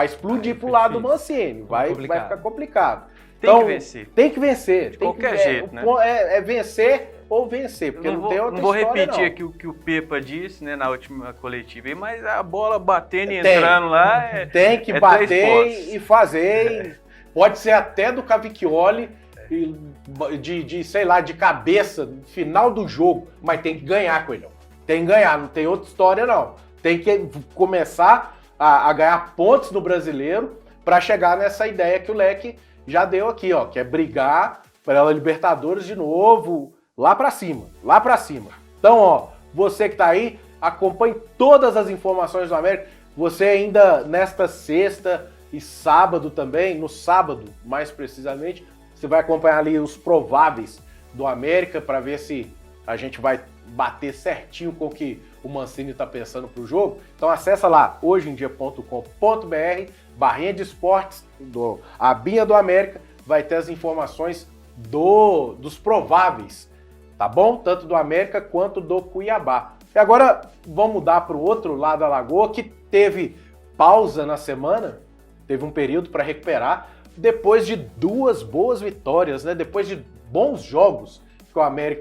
explodir pro lado do Mancini. Vai ficar complicado. Tem que vencer. Tem que vencer. De qualquer jeito, né? É vencer ou vencer, porque não tem outra história, não vou repetir aqui o que o Pepa disse, né, na última coletiva, mas a bola batendo e entrando lá tem que bater e fazer. Pode ser até do Cavicchioli, sei lá, de cabeça, no final do jogo, mas tem que ganhar, Coelhão. Tem que ganhar, não tem outra história, não. Tem que começar a ganhar pontos no Brasileiro para chegar nessa ideia que o Leque já deu aqui, ó, que é brigar pela Libertadores de novo, lá para cima. Então, ó, você que tá aí, acompanhe todas as informações do América. Você ainda nesta sexta e sábado também, no sábado mais precisamente, você vai acompanhar ali os prováveis do América para ver se a gente vai bater certinho com o que o Mancini está pensando para o jogo. Então acessa lá hojeemdia.com.br, barrinha de esportes, abinha do América, vai ter as informações dos prováveis, tá bom? Tanto do América quanto do Cuiabá. E agora vamos mudar para o outro lado da lagoa, que teve pausa na semana, teve um período para recuperar, depois de 2 boas vitórias, né? Depois de bons jogos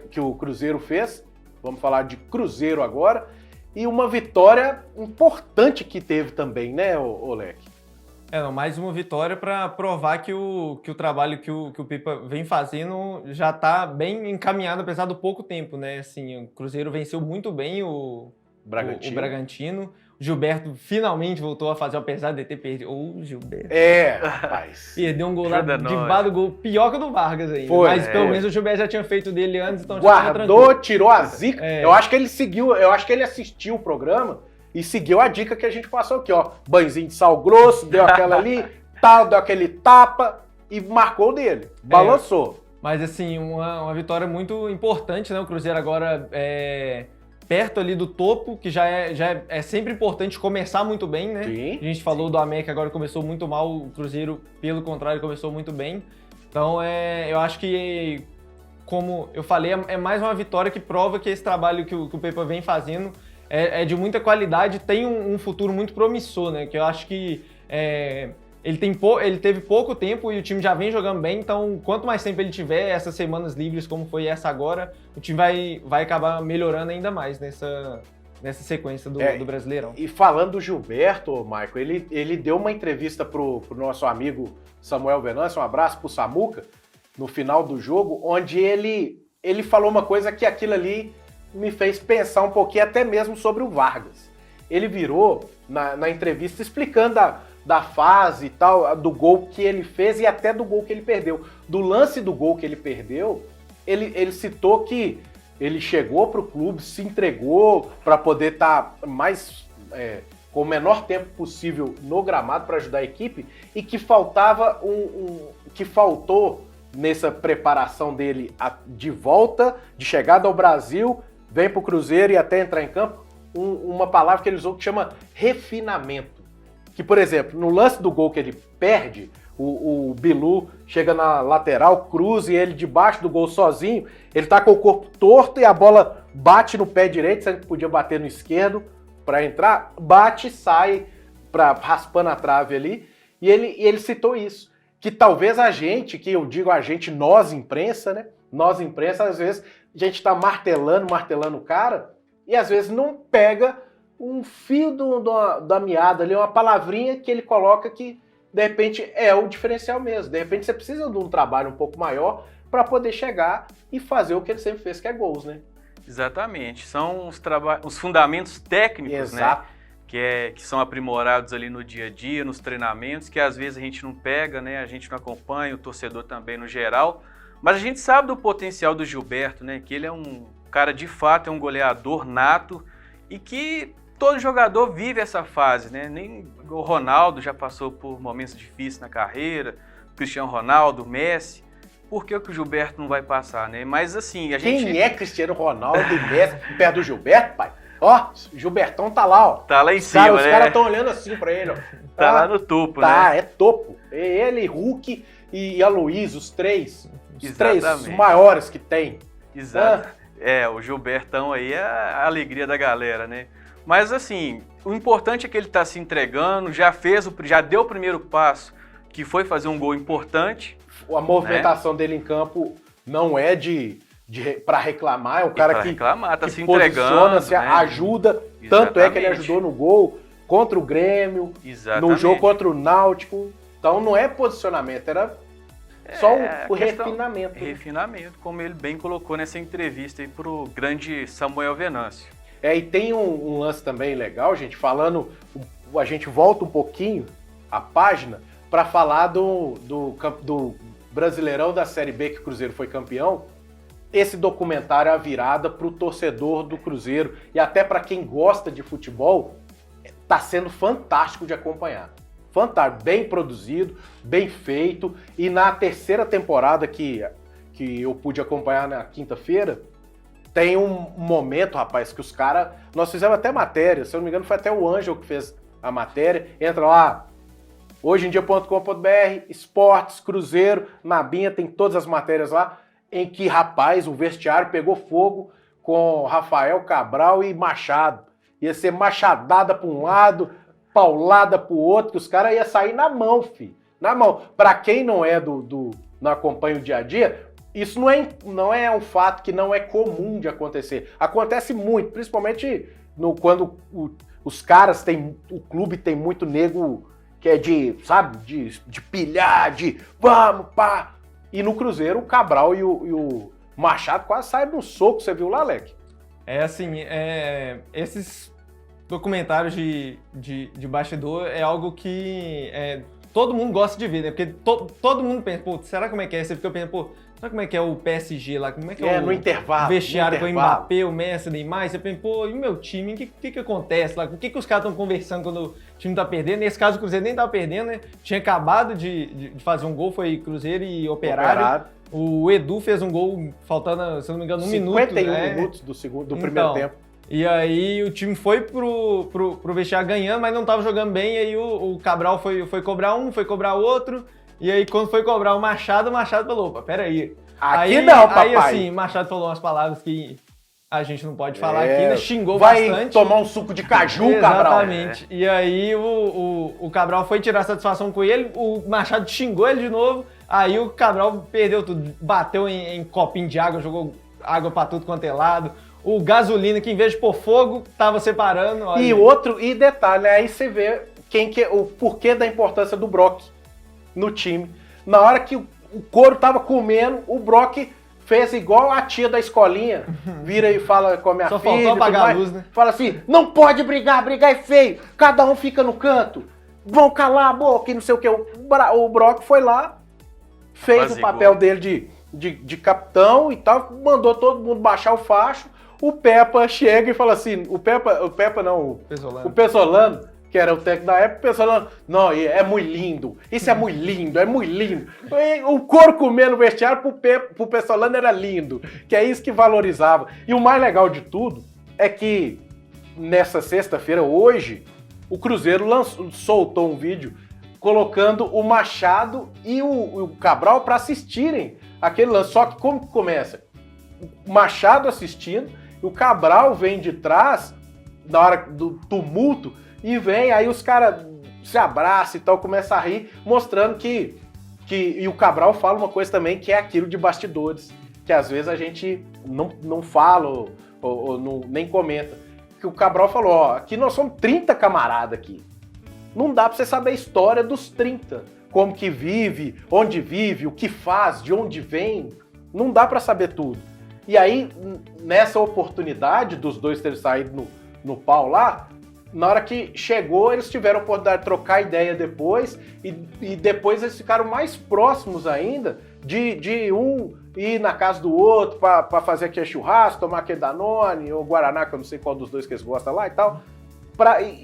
que o Cruzeiro fez. Vamos falar de Cruzeiro agora. E uma vitória importante que teve também, né, Leque? Mais uma vitória para provar que o trabalho que o Pepa vem fazendo já está bem encaminhado, apesar do pouco tempo, né? Assim, o Cruzeiro venceu muito bem o Bragantino. Gilberto finalmente voltou a fazer, apesar de ter perdido. Gilberto. Rapaz. Perdeu um gol lá debaixo do gol, pior que o do Vargas ainda. Foi, mas pelo menos o Gilberto já tinha feito dele antes, então guardou, tirou a zica. Eu acho que ele seguiu, eu acho que ele assistiu o programa e seguiu a dica que a gente passou aqui, ó. Banhozinho de sal grosso, deu aquela ali, deu aquele tapa e marcou o dele. Balançou. Mas assim, uma vitória muito importante, né? O Cruzeiro agora perto ali do topo, que já é sempre importante começar muito bem, né? Sim, a gente falou do América, agora começou muito mal, o Cruzeiro, pelo contrário, começou muito bem. Então, eu acho que, como eu falei, é mais uma vitória que prova que esse trabalho que o Pepa vem fazendo é de muita qualidade, tem um futuro muito promissor, né? Que eu acho que ele teve pouco tempo e o time já vem jogando bem, então quanto mais tempo ele tiver, essas semanas livres como foi essa agora, o time vai acabar melhorando ainda mais nessa sequência do Brasileirão. E falando do Gilberto, Michael, ele deu uma entrevista pro nosso amigo Samuel Venâncio, um abraço pro Samuca, no final do jogo, onde ele falou uma coisa que aquilo ali me fez pensar um pouquinho até mesmo sobre o Vargas. Ele virou na entrevista explicando da fase e tal, do gol que ele fez e até do gol que ele perdeu. Do lance do gol que ele perdeu, ele citou que ele chegou pro clube, se entregou para poder estar mais com o menor tempo possível no gramado para ajudar a equipe e que faltava que faltou nessa preparação dele de volta, de chegada ao Brasil, vem pro Cruzeiro e até entrar em campo, uma palavra que ele usou que chama refinamento. Que, por exemplo, no lance do gol que ele perde, o Bilu chega na lateral, cruza e ele debaixo do gol sozinho, ele tá com o corpo torto e a bola bate no pé direito, sendo que podia bater no esquerdo para entrar, bate e sai raspando a trave ali, e ele citou isso, que talvez nós imprensa, né? Nós imprensa, às vezes a gente tá martelando o cara e às vezes não pega um fio da meada ali, uma palavrinha que ele coloca que, de repente, é o diferencial mesmo. De repente, você precisa de um trabalho um pouco maior para poder chegar e fazer o que ele sempre fez, que é gols, né? Exatamente. São os fundamentos técnicos, né? Que são aprimorados ali no dia a dia, nos treinamentos, que às vezes a gente não pega, né? A gente não acompanha, o torcedor também no geral. Mas a gente sabe do potencial do Gilberto, né? Que ele é um cara, de fato, é um goleador nato e que todo jogador vive essa fase, né? Nem o Ronaldo já passou por momentos difíceis na carreira, o Cristiano Ronaldo, o Messi. Por que o Gilberto não vai passar, né? Mas assim, a gente... Quem é Cristiano Ronaldo e Messi perto do Gilberto, pai? Ó, Gilbertão tá lá, ó. Tá lá em cima, né? Os caras estão olhando assim pra ele, ó. Tá lá no topo, né? Tá, é topo. Ele, Hulk e Aloysio, os três maiores que tem. Exato. O Gilbertão aí é a alegria da galera, né? Mas assim, o importante é que ele está se entregando, já deu o primeiro passo, que foi fazer um gol importante. A movimentação dele em campo não é para reclamar, é um cara que tá se se entregando, entregando, né? ajuda. Exatamente. Tanto é que ele ajudou no gol contra o Grêmio, no jogo contra o Náutico. Então não é posicionamento, era só o refinamento. Refinamento, como ele bem colocou nessa entrevista aí pro grande Samuel Venâncio. E tem um lance também legal, gente, a gente volta um pouquinho a página para falar do Brasileirão da Série B que o Cruzeiro foi campeão. Esse documentário é a virada para o torcedor do Cruzeiro e até para quem gosta de futebol, tá sendo fantástico de acompanhar. Fantástico, bem produzido, bem feito, e na terceira temporada que eu pude acompanhar na quinta-feira, tem um momento, rapaz, que os caras... Nós fizemos até matéria, se eu não me engano foi até o Ângelo que fez a matéria. Entra lá, hojeemdia.com.br, esportes, Cruzeiro, na Binha, tem todas as matérias lá, em que, rapaz, o vestiário pegou fogo com Rafael Cabral e Machado. Ia ser machadada para um lado, paulada para o outro, que os caras iam sair na mão, filho. Na mão. Para quem não não acompanha o dia a dia... Isso não é um fato que não é comum de acontecer. Acontece muito, principalmente quando os caras o clube tem muito nego que é de pilhar, de vamos, pá. E no Cruzeiro, o Cabral e o Machado quase saíram no soco, você viu lá, Leque? Esses documentários de bastidor é algo que todo mundo gosta de ver, né? Porque todo mundo pensa, pô, será como é que é? Você fica pensando, pô, será como é que é o PSG lá? Como é que é o no intervalo, vestiário com o Mbappé, o Messi, o Neymar? Você pensa, pô, e o meu time? O que acontece lá? O que os caras estão conversando quando o time tá perdendo? Nesse caso, o Cruzeiro nem tava perdendo, né? Tinha acabado de fazer um gol, foi Cruzeiro e Operário. O Edu fez um gol faltando, se não me engano, 51 minutos do primeiro tempo. E aí o time foi pro vestiário ganhando, mas não tava jogando bem, e aí o Cabral foi cobrar um, foi cobrar outro, e aí quando foi cobrar o Machado falou, opa, peraí. Aqui não, papai. Aí assim, Machado falou umas palavras que a gente não pode falar aqui, né? Xingou bastante. Vai tomar um suco de caju, Cabral. Exatamente. E aí o Cabral foi tirar satisfação com ele, o Machado xingou ele de novo, aí o Cabral perdeu tudo, bateu em copinho de água, jogou água pra tudo quanto é lado. O Gasolina, que em vez de pôr fogo, tava separando. Olha. E detalhe, aí você vê o porquê da importância do Brock no time. Na hora que o couro tava comendo, o Brock fez igual a tia da escolinha, vira e fala com a minha filha. Só faltou apagar a luz, né? Fala assim, não pode brigar é feio, cada um fica no canto, vão calar a boca e não sei o que. O Brock foi lá, fez o papel dele de capitão e tal, mandou todo mundo baixar o facho. O Pepa chega e fala assim, o Pesolano, que era o técnico da época, o Pesolano, não, é muito lindo, isso é muito lindo, é muito lindo. E o couro comendo no vestiário pro Pesolano era lindo, que é isso que valorizava. E o mais legal de tudo é que nessa sexta-feira, hoje, o Cruzeiro soltou um vídeo colocando o Machado e o Cabral para assistirem aquele lance. Só que como que começa? O Machado assistindo, o Cabral vem de trás, na hora do tumulto, e vem, aí os caras se abraçam e tal, começam a rir, mostrando que... E o Cabral fala uma coisa também, que é aquilo de bastidores, que às vezes a gente não fala ou nem comenta. Que o Cabral falou, ó, aqui nós somos 30 camaradas aqui. Não dá pra você saber a história dos 30. Como que vive, onde vive, o que faz, de onde vem. Não dá pra saber tudo. E aí, nessa oportunidade dos dois terem saído no pau lá, na hora que chegou, eles tiveram a oportunidade de trocar ideia depois, e depois eles ficaram mais próximos ainda de um ir na casa do outro para fazer aquele churrasco, tomar aquele Danone, ou Guaraná, que eu não sei qual dos dois que eles gostam lá e tal,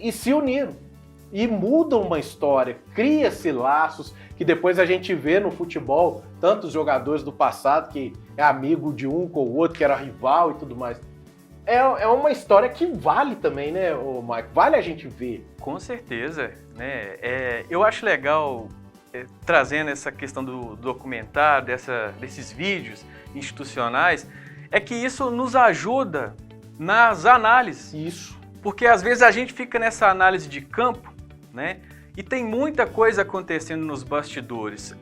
e se uniram. E mudam uma história, cria-se laços, que depois a gente vê no futebol, tantos jogadores do passado que é amigo de um com o outro, que era rival e tudo mais. É uma história que vale também, né, Mike? Vale a gente ver. Com certeza, né? Eu acho legal, trazendo essa questão do documentário, desses vídeos institucionais, é que isso nos ajuda nas análises. Isso. Porque às vezes a gente fica nessa análise de campo, né? E tem muita coisa acontecendo nos bastidores.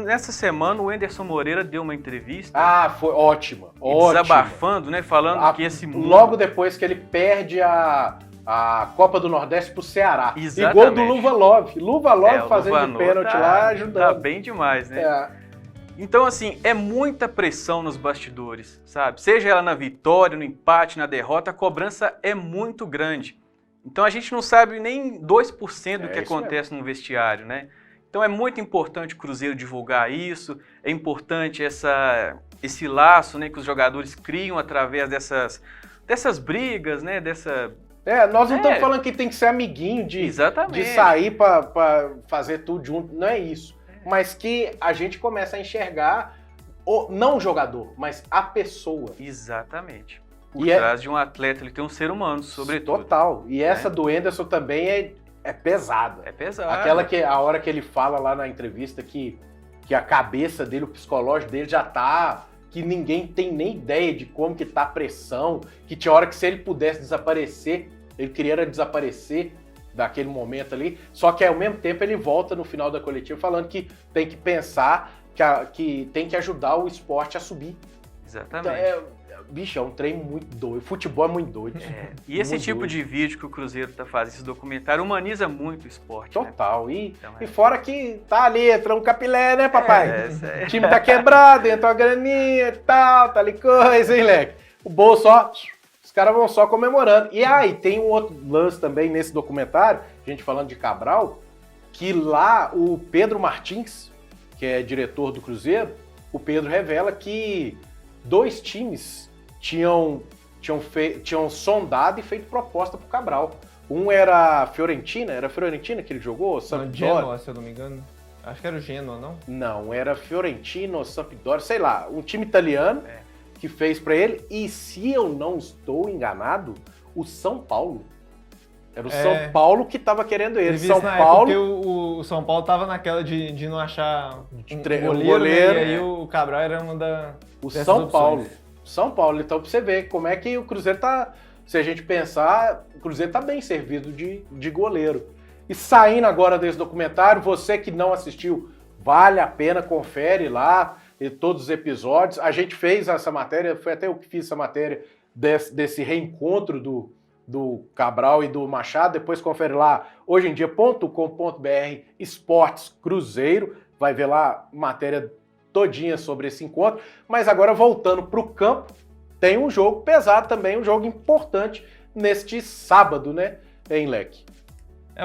Nessa semana, o Anderson Moreira deu uma entrevista. Ah, foi ótima. Desabafando, né? Falando que esse mundo... Logo depois que ele perde a Copa do Nordeste pro Ceará. Exatamente. E gol do Luva Love. Luva Love fazendo de pênalti lá, ajudando. Tá bem demais, né? Então, assim, é muita pressão nos bastidores, sabe? Seja ela na vitória, no empate, na derrota, a cobrança é muito grande. Então a gente não sabe nem 2% do que acontece no vestiário, né? Então é muito importante o Cruzeiro divulgar isso, é importante esse laço, né, que os jogadores criam através dessas brigas, né? Nós não estamos falando que tem que ser amiguinho de sair para fazer tudo junto, não é isso. Mas que a gente começa a enxergar, não o jogador, mas a pessoa. Exatamente. Por trás de um atleta, ele tem um ser humano, sobretudo. Total. E essa do Anderson também é pesada. É pesada. Aquela que a hora que ele fala lá na entrevista que a cabeça dele, o psicológico dele já tá... Que ninguém tem nem ideia de como que tá a pressão. Que tinha hora que se ele pudesse desaparecer, ele queria desaparecer daquele momento ali. Só que ao mesmo tempo ele volta no final da coletiva falando que tem que pensar que tem que ajudar o esporte a subir. Exatamente. Então, bicho, é um trem muito doido. Futebol é muito doido. E esse tipo de vídeo que o Cruzeiro tá fazendo, esse documentário, humaniza muito o esporte. Total. Né? E fora que tá ali, entra um capilé, né, papai? O time tá quebrado, entra uma graninha e tal, tá ali coisa, hein, leque? O bolso, ó, os caras vão só comemorando. E aí, tem um outro lance também nesse documentário, a gente falando de Cabral, que lá o Pedro Martins, que é diretor do Cruzeiro, o Pedro revela que 2 times tinham sondado e feito proposta pro Cabral. Um era a Fiorentina que ele jogou? Genoa, se eu não me engano. Acho que era o Genoa, não? Não, era Fiorentina ou Sampdoria, sei lá, um time italiano que fez pra ele. E se eu não estou enganado, o São Paulo. Era o São Paulo que tava querendo ele. São Paulo. Porque o São Paulo tava naquela de não achar um goleiro, né? E aí o Cabral era uma o São Paulo. São Paulo. Então, pra você ver como é que o Cruzeiro tá. Se a gente pensar, o Cruzeiro tá bem servido de goleiro. E saindo agora desse documentário, você que não assistiu, vale a pena, confere lá todos os episódios. A gente fez essa matéria, foi até eu que fiz essa matéria desse reencontro do Cabral e do Machado. Depois confere lá, hojeemdia.com.br, Esportes Cruzeiro. Vai ver lá matéria todinha sobre esse encontro. Mas agora, voltando para o campo, tem um jogo pesado também, um jogo importante neste sábado, né, em Leque.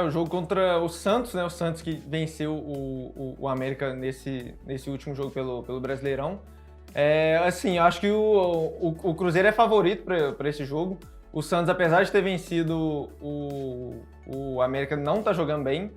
O jogo contra o Santos, né? O Santos que venceu o América nesse último jogo pelo Brasileirão. Assim, eu acho que o Cruzeiro é favorito para esse jogo. O Santos, apesar de ter vencido o América, não está jogando bem.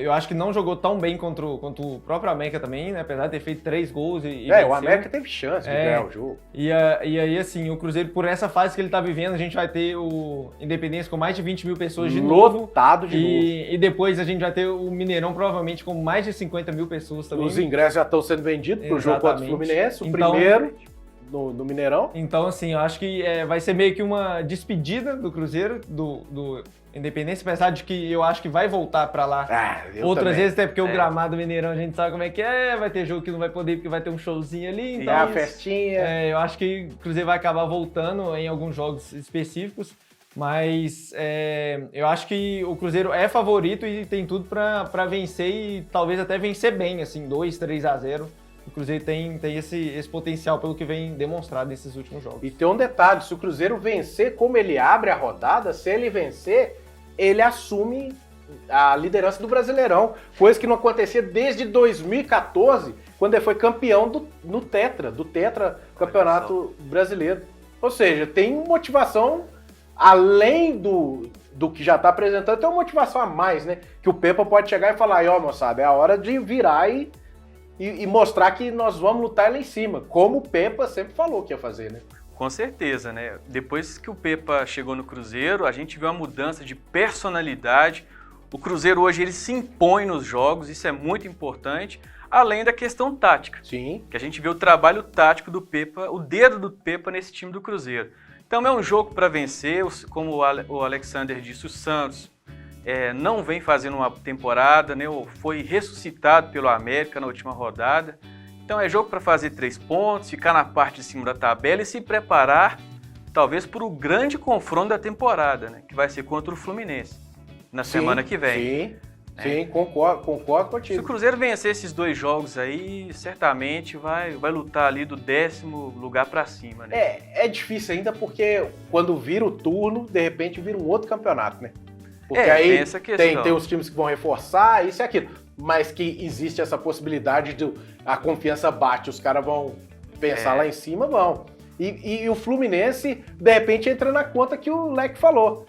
Eu acho que não jogou tão bem contra o próprio América também, né? Apesar de ter feito 3 gols e venceu. O América teve chance de ganhar o jogo. E aí, assim, o Cruzeiro, por essa fase que ele tá vivendo, a gente vai ter o Independência com mais de 20 mil pessoas de novo. Lotado de novo. E depois a gente vai ter o Mineirão, provavelmente, com mais de 50 mil pessoas também. Os ingressos já estão sendo vendidos pro jogo contra o Fluminense, o primeiro no Mineirão. Então, assim, eu acho que vai ser meio que uma despedida do Cruzeiro, do Independência, apesar de que eu acho que vai voltar pra lá outras vezes, até porque o gramado Mineirão a gente sabe como é que vai ter jogo que não vai poder porque vai ter um showzinho ali, então a festinha. Eu acho que o Cruzeiro vai acabar voltando em alguns jogos específicos, mas eu acho que o Cruzeiro é favorito e tem tudo pra vencer e talvez até vencer bem, assim, 2-3-0. O Cruzeiro tem esse potencial pelo que vem demonstrado nesses últimos jogos. E tem um detalhe, se o Cruzeiro vencer, como ele abre a rodada, se ele vencer, ele assume a liderança do Brasileirão, coisa que não acontecia desde 2014, quando ele foi campeão do Tetra Campeonato Brasileiro. Ou seja, tem motivação, além do que já está apresentando, tem uma motivação a mais, né? Que o Pepa pode chegar e falar, moçada, é a hora de virar e mostrar que nós vamos lutar lá em cima, como o Pepa sempre falou que ia fazer, né? Com certeza, né? Depois que o Pepa chegou no Cruzeiro, a gente viu uma mudança de personalidade. O Cruzeiro hoje ele se impõe nos jogos, isso é muito importante, além da questão tática. Sim. Que a gente vê o trabalho tático do Pepa, o dedo do Pepa nesse time do Cruzeiro. Então é um jogo para vencer, como o Alexander disse, o Santos não vem fazendo uma temporada, né? Foi ressuscitado pelo América na última rodada. Então é jogo para fazer 3 pontos, ficar na parte de cima da tabela e se preparar, talvez, para o grande confronto da temporada, né? Que vai ser contra o Fluminense, na semana que vem. Sim, concordo contigo. Se o Cruzeiro vencer esses 2 jogos aí, certamente vai lutar ali do 10º lugar para cima, né? É difícil ainda porque quando vira o turno, de repente vira um outro campeonato, né? Porque aí tem os times que vão reforçar, isso e aquilo. Mas que existe essa possibilidade de a confiança bate, os caras vão pensar lá em cima, vão. E o Fluminense, de repente, entra na conta que o Leque falou.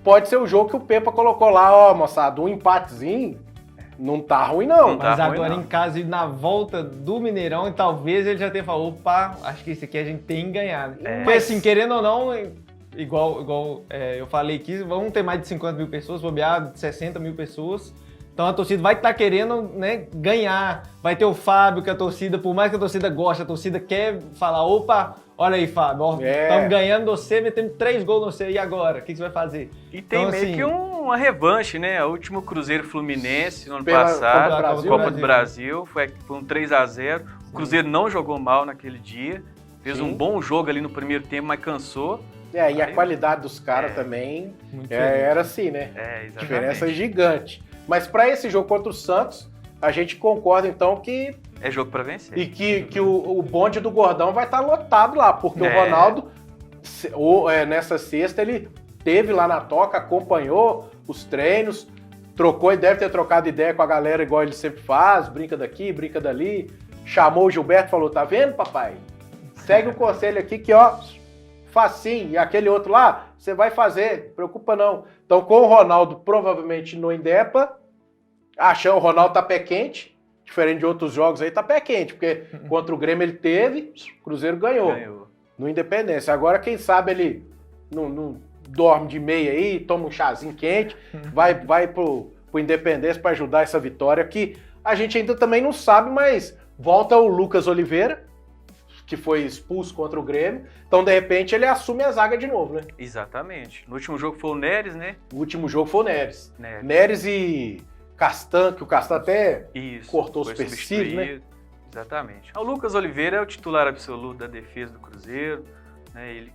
Pode ser o jogo que o Pepa colocou lá, moçada, um empatezinho, não tá ruim não. Mas agora em casa e na volta do Mineirão, e talvez ele já tenha falado, opa, acho que esse aqui a gente tem que ganhar. Porque assim, querendo ou não, igual eu falei aqui, vamos ter mais de 50 mil pessoas, bobear 60 mil pessoas. Então a torcida vai estar querendo, né, ganhar. Vai ter o Fábio, que a torcida, por mais que a torcida goste, a torcida quer falar, opa, olha aí, Fábio, estamos ganhando você, metendo 3 gols no você, e agora? O que você vai fazer? E tem então, meio assim, que uma revanche, né? O último Cruzeiro Fluminense no ano passado, Copa do Brasil, foi um 3-0. O Cruzeiro não jogou mal naquele dia, fez um bom jogo ali no primeiro tempo, mas cansou. E a qualidade dos caras também era assim, né? Exatamente. Diferença gigante. Mas para esse jogo contra o Santos, a gente concorda então que... É jogo para vencer. E que o bonde do Gordão vai estar lotado lá, porque o Ronaldo Nessa sexta ele teve lá na toca, acompanhou os treinos, trocou e deve ter trocado ideia com a galera igual ele sempre faz, brinca daqui, brinca dali, chamou o Gilberto e falou, tá vendo, papai? Segue o conselho aqui que, ó, facinho, e aquele outro lá, você vai fazer, preocupa não. Então, com o Ronaldo provavelmente no Indepa, achando o Ronaldo tá pé quente, diferente de outros jogos aí, tá pé quente, porque contra o Grêmio ele teve, o Cruzeiro ganhou. No Independência. Agora, quem sabe ele não dorme de meia aí, toma um chazinho quente, vai pro Independência para ajudar essa vitória, que a gente ainda também não sabe, mas volta o Lucas Oliveira, que foi expulso contra o Grêmio, então de repente ele assume a zaga de novo, né? Exatamente. No último jogo foi o Neres, né? O último jogo foi o Neres. Neres e Castan, que o Castan até cortou os supercílios, né? Exatamente. O Lucas Oliveira é o titular absoluto da defesa do Cruzeiro, né? Ele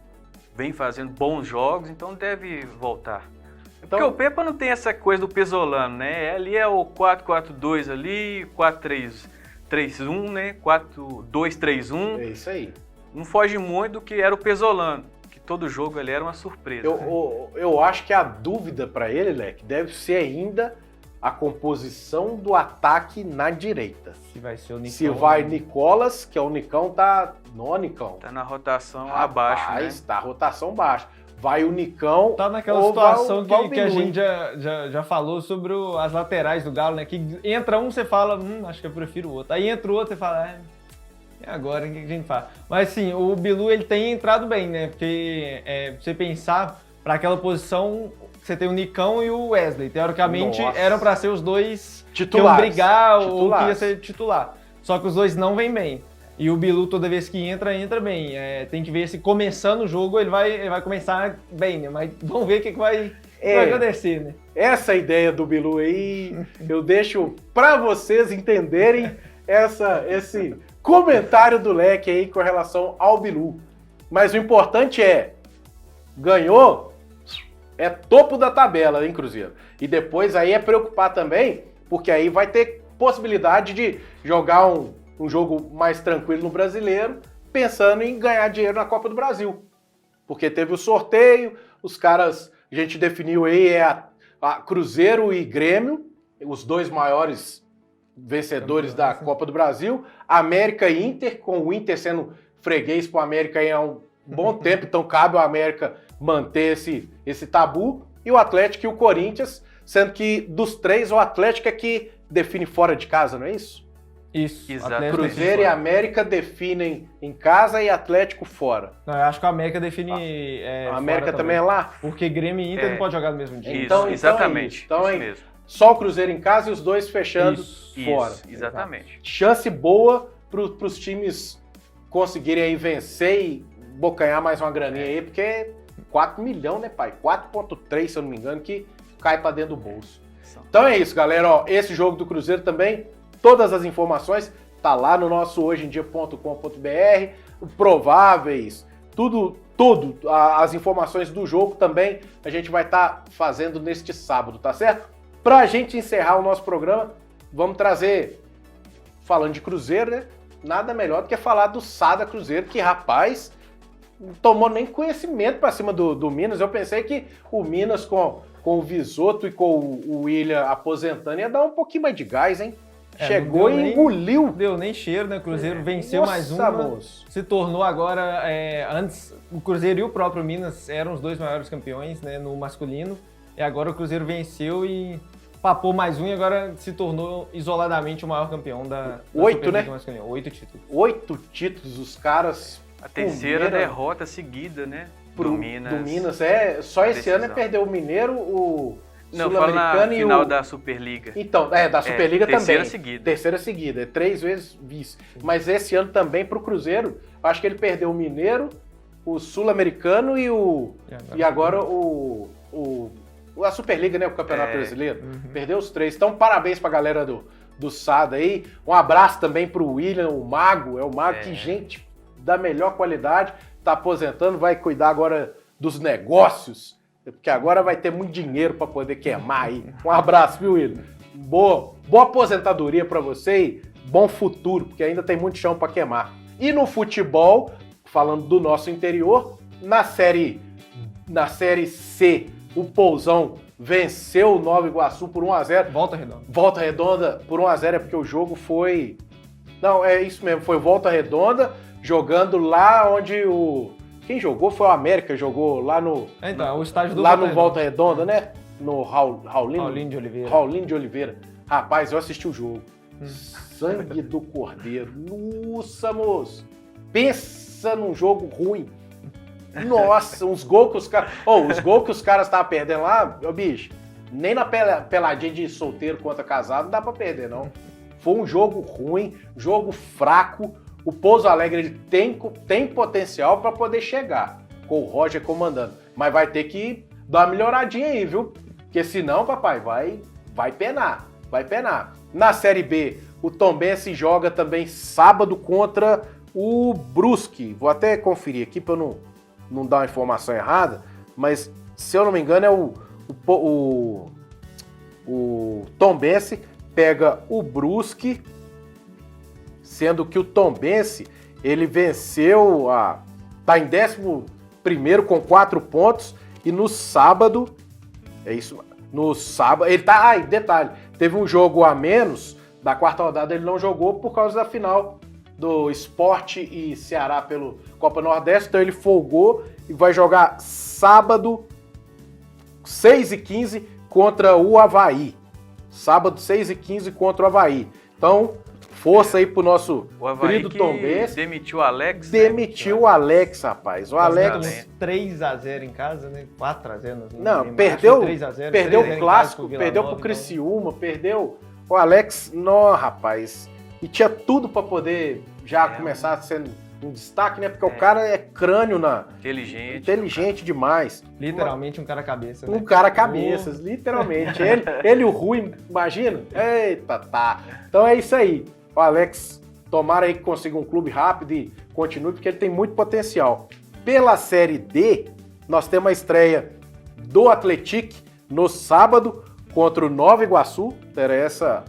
vem fazendo bons jogos, então deve voltar. Porque o Pepa não tem essa coisa do pesolano, né? Ali é o 4-4-2 ali, 4-3-1, né? 4-2-3-1. É isso aí. Não foge muito do que era o pesolano, que todo jogo ali era uma surpresa. Eu acho que a dúvida para ele, Leque, deve ser ainda a composição do ataque na direita. Se vai ser o Nicão. Se vai Nicolas, que é o Nicão, tá no Nicão. Tá na rotação abaixo, né? Tá rotação baixa. Vai o Nicão. Tá naquela situação que a gente já falou sobre as laterais do Galo, né? Que entra um, você fala, acho que eu prefiro o outro. Aí entra o outro, você fala, e agora, o que a gente faz? Mas assim, o Bilu, ele tem entrado bem, né? Porque você pensar, para aquela posição, você tem o Nicão e o Wesley. Teoricamente, eram para ser os dois titulares, que iam brigar ou que ia ser titular. Só que os dois não vêm bem. E o Bilu, toda vez que entra bem. Tem que ver se começando o jogo ele vai começar bem, né? Mas vamos ver o que vai acontecer, né? Essa ideia do Bilu aí, eu deixo para vocês entenderem esse comentário do Leque aí com relação ao Bilu. Mas o importante ganhou, é topo da tabela, hein, Cruzeiro? E depois aí é preocupar também, porque aí vai ter possibilidade de jogar um jogo mais tranquilo no Brasileiro, pensando em ganhar dinheiro na Copa do Brasil. Porque teve o sorteio, os caras, a gente definiu aí, a Cruzeiro e Grêmio, os dois maiores vencedores da Copa do Brasil, América e Inter, com o Inter sendo freguês pro América aí há um bom tempo, então cabe ao América manter esse tabu, e o Atlético e o Corinthians, sendo que dos três, o Atlético é que define fora de casa, não é isso? Isso. Exatamente. Cruzeiro e América definem em casa e Atlético fora. Não, eu acho que a América define a América também é lá? Porque Grêmio e Inter não pode jogar no mesmo dia. Isso, exatamente. Então, isso mesmo. Só o Cruzeiro em casa e os dois fechando fora. Isso, exatamente. Chance boa para os times conseguirem aí vencer e bocanhar mais uma graninha aí, porque 4 milhões, né, pai? 4,3, se eu não me engano, que cai para dentro do bolso. Então é isso, galera. Ó, esse jogo do Cruzeiro também, todas as informações tá lá no nosso hojeemdia.com.br, prováveis, tudo, as informações do jogo também a gente vai estar fazendo neste sábado, tá certo? Pra gente encerrar o nosso programa, vamos trazer, falando de Cruzeiro, né? Nada melhor do que falar do Sada Cruzeiro, que, rapaz, não tomou nem conhecimento pra cima do Minas. Eu pensei que o Minas, com o Visoto e com o William aposentando, ia dar um pouquinho mais de gás, hein? Chegou e engoliu. Deu nem cheiro, né? O Cruzeiro venceu mais uma. Moço. Se tornou agora, antes, o Cruzeiro e o próprio Minas eram os dois maiores campeões, né, no masculino. E agora o Cruzeiro venceu e papou mais um e agora se tornou isoladamente o maior campeão da 8, né? Masculina. 8 títulos. 8 títulos, os caras. A terceira derrota seguida, né? Do Minas. Só esse ano perdeu o Mineiro, o Sul-Americano e o final da Superliga. Então, da Superliga também. Seguida. Terceira seguida, 3 vezes vice. Mas esse ano também pro Cruzeiro, acho que ele perdeu o Mineiro, o Sul-Americano e agora a Superliga, né, o Campeonato Brasileiro. Perdeu os 3. Então, parabéns pra galera do Sada aí. Um abraço também pro William, o Mago. É o Mago que, gente, da melhor qualidade, tá aposentando, vai cuidar agora dos negócios, porque agora vai ter muito dinheiro para poder queimar aí. Um abraço, viu, William? Boa aposentadoria para você e bom futuro, porque ainda tem muito chão para queimar. E no futebol, falando do nosso interior, Na série C, o Pousão venceu o Nova Iguaçu por 1-0. Volta Redonda por 1-0 é porque o jogo foi... Não, é isso mesmo, foi Volta Redonda jogando lá onde o... Quem jogou foi o América, jogou lá no... Então, o estádio do lá no Volta Redonda, né? No Raulino de Oliveira. Raulino de Oliveira. Rapaz, eu assisti o jogo. Sangue do Cordeiro. Nossa, moço. Pensa num jogo ruim. Nossa, uns gols que os caras... os gols que os caras estavam perdendo lá, bicho, nem na peladinha de solteiro contra casado não dá pra perder, não. Foi um jogo ruim, jogo fraco. O Pouso Alegre ele tem potencial para poder chegar, com o Roger comandando. Mas vai ter que dar uma melhoradinha aí, viu? Porque senão, papai, vai penar. Vai penar. Na Série B, o Tombense joga também sábado contra o Brusque. Vou até conferir aqui para eu não dar uma informação errada, mas se eu não me engano é o Tombense pega o Brusque, sendo que o Tombense ele venceu, tá em 11º com 4 pontos e no sábado, no sábado, ele tá, detalhe, teve um jogo a menos da quarta rodada, ele não jogou por causa da final do Sport e Ceará pelo Copa Nordeste, então ele folgou e vai jogar sábado 6h15 contra o Avaí. Sábado 6h15 contra o Avaí. Então, força aí pro nosso querido Tombense. Demitiu o Alex. Demitiu o Alex, rapaz. O Alex... 3-0 em casa, né? 4-0. Não, perdeu o Clássico, perdeu pro Criciúma, perdeu o Alex. Não, rapaz. E tinha tudo pra poder já começar sendo um destaque, né? Porque o cara é crânio inteligente demais. Literalmente um cara cabeça, né? Um cara cabeças, literalmente. Ele o Rui, imagina? Eita, tá. Então é isso aí. O Alex, tomara aí que consiga um clube rápido e continue, porque ele tem muito potencial. Pela Série D, nós temos a estreia do Atlético no sábado contra o Nova Iguaçu. Era essa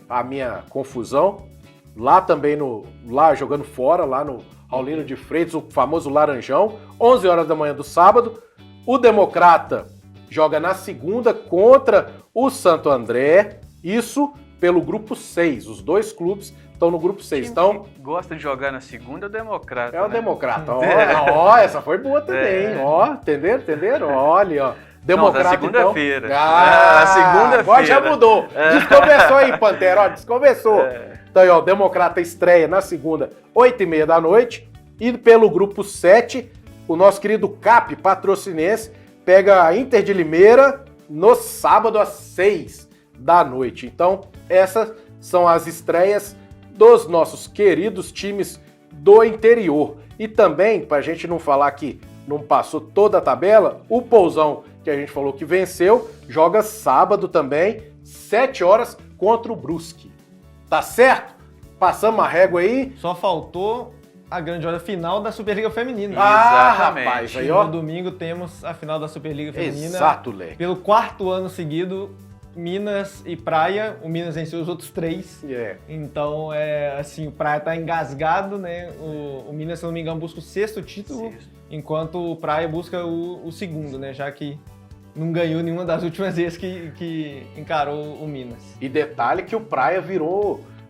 a minha confusão. Lá também, lá jogando fora, lá no Raulino de Freitas, o famoso Laranjão, 11 horas da manhã do sábado. O Democrata joga na segunda contra o Santo André, isso pelo grupo 6. Os dois clubes estão no grupo 6. Então, gosta de jogar na segunda é o Democrata. É o Democrata. Ó, essa foi boa também. Ó, entenderam? Olha, ó. Democrata, não, na segunda-feira. Então... na segunda-feira. Agora já mudou. Desconversou aí, Pantera. Ó, desconversou. Então, aí, ó, o Democrata estreia na segunda, 8h30 da noite. E pelo grupo 7, o nosso querido Cap, patrocinense, pega a Inter de Limeira no sábado às 6 da noite. Então, essas são as estreias dos nossos queridos times do interior. E também, para a gente não falar que não passou toda a tabela, o Pousão, que a gente falou que venceu, joga sábado também, 7 horas contra o Brusque. Tá certo? Passamos a régua aí. Só faltou a grande hora final da Superliga Feminina. Exatamente. Rapaz, aí, ó. No domingo temos a final da Superliga Feminina. Exato, Leque. Pelo 4º ano seguido, Minas e Praia. O Minas venceu os outros 3. Então, assim, o Praia tá engasgado, né? O Minas, se não me engano, busca o 6º título, enquanto o Praia busca o 2º, né? Já que não ganhou nenhuma das últimas vezes que encarou o Minas. E detalhe que o Praia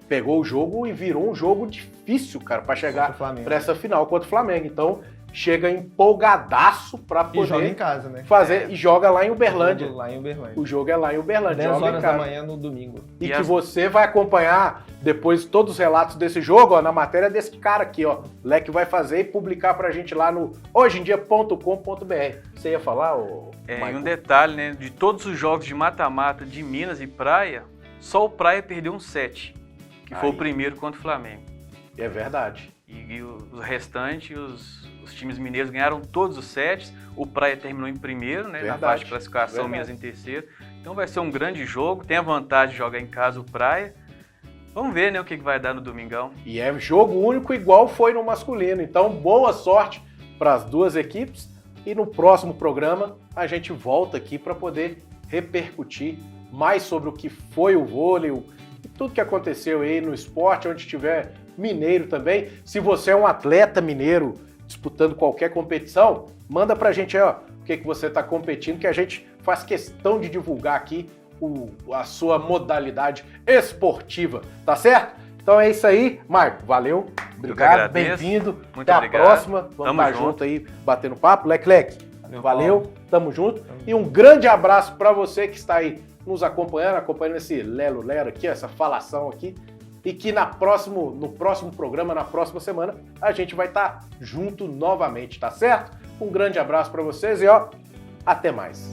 pegou o jogo e virou um jogo difícil, cara, para chegar para essa final contra o Flamengo. Então, chega empolgadaço para poder... E joga em casa, né? E joga lá em Uberlândia. O jogo é lá em Uberlândia. 10 horas da manhã no domingo. E que você vai acompanhar depois todos os relatos desse jogo, ó, na matéria desse cara aqui, ó. Leque vai fazer e publicar pra gente lá no hojeemdia.com.br. Você ia falar, e um detalhe, né? De todos os jogos de mata-mata de Minas e Praia, só o Praia perdeu um 7, que foi o primeiro contra o Flamengo. É verdade. E o restante, os times mineiros ganharam todos os 7. O Praia terminou em primeiro, né? Na faixa de classificação, Minas em terceiro. Então vai ser um grande jogo. Tem a vantagem de jogar em casa o Praia. Vamos ver, né, o que vai dar no domingão. E é jogo único igual foi no masculino. Então, boa sorte para as duas equipes. E no próximo programa a gente volta aqui para poder repercutir mais sobre o que foi o vôlei e tudo que aconteceu aí no esporte, onde tiver mineiro também. Se você é um atleta mineiro disputando qualquer competição, Manda pra gente aí, ó, o que você tá competindo, que a gente faz questão de divulgar aqui a sua modalidade esportiva, tá certo? Então é isso aí, Marco, valeu, obrigado, bem-vindo, até a próxima, vamos estar junto aí, batendo papo, Leclerc, valeu, tamo junto, e um grande abraço para você que está aí nos acompanhando esse lero-lero aqui, essa falação aqui, e que no próximo programa, na próxima semana, a gente vai estar junto novamente, tá certo? Um grande abraço para vocês e ó, até mais.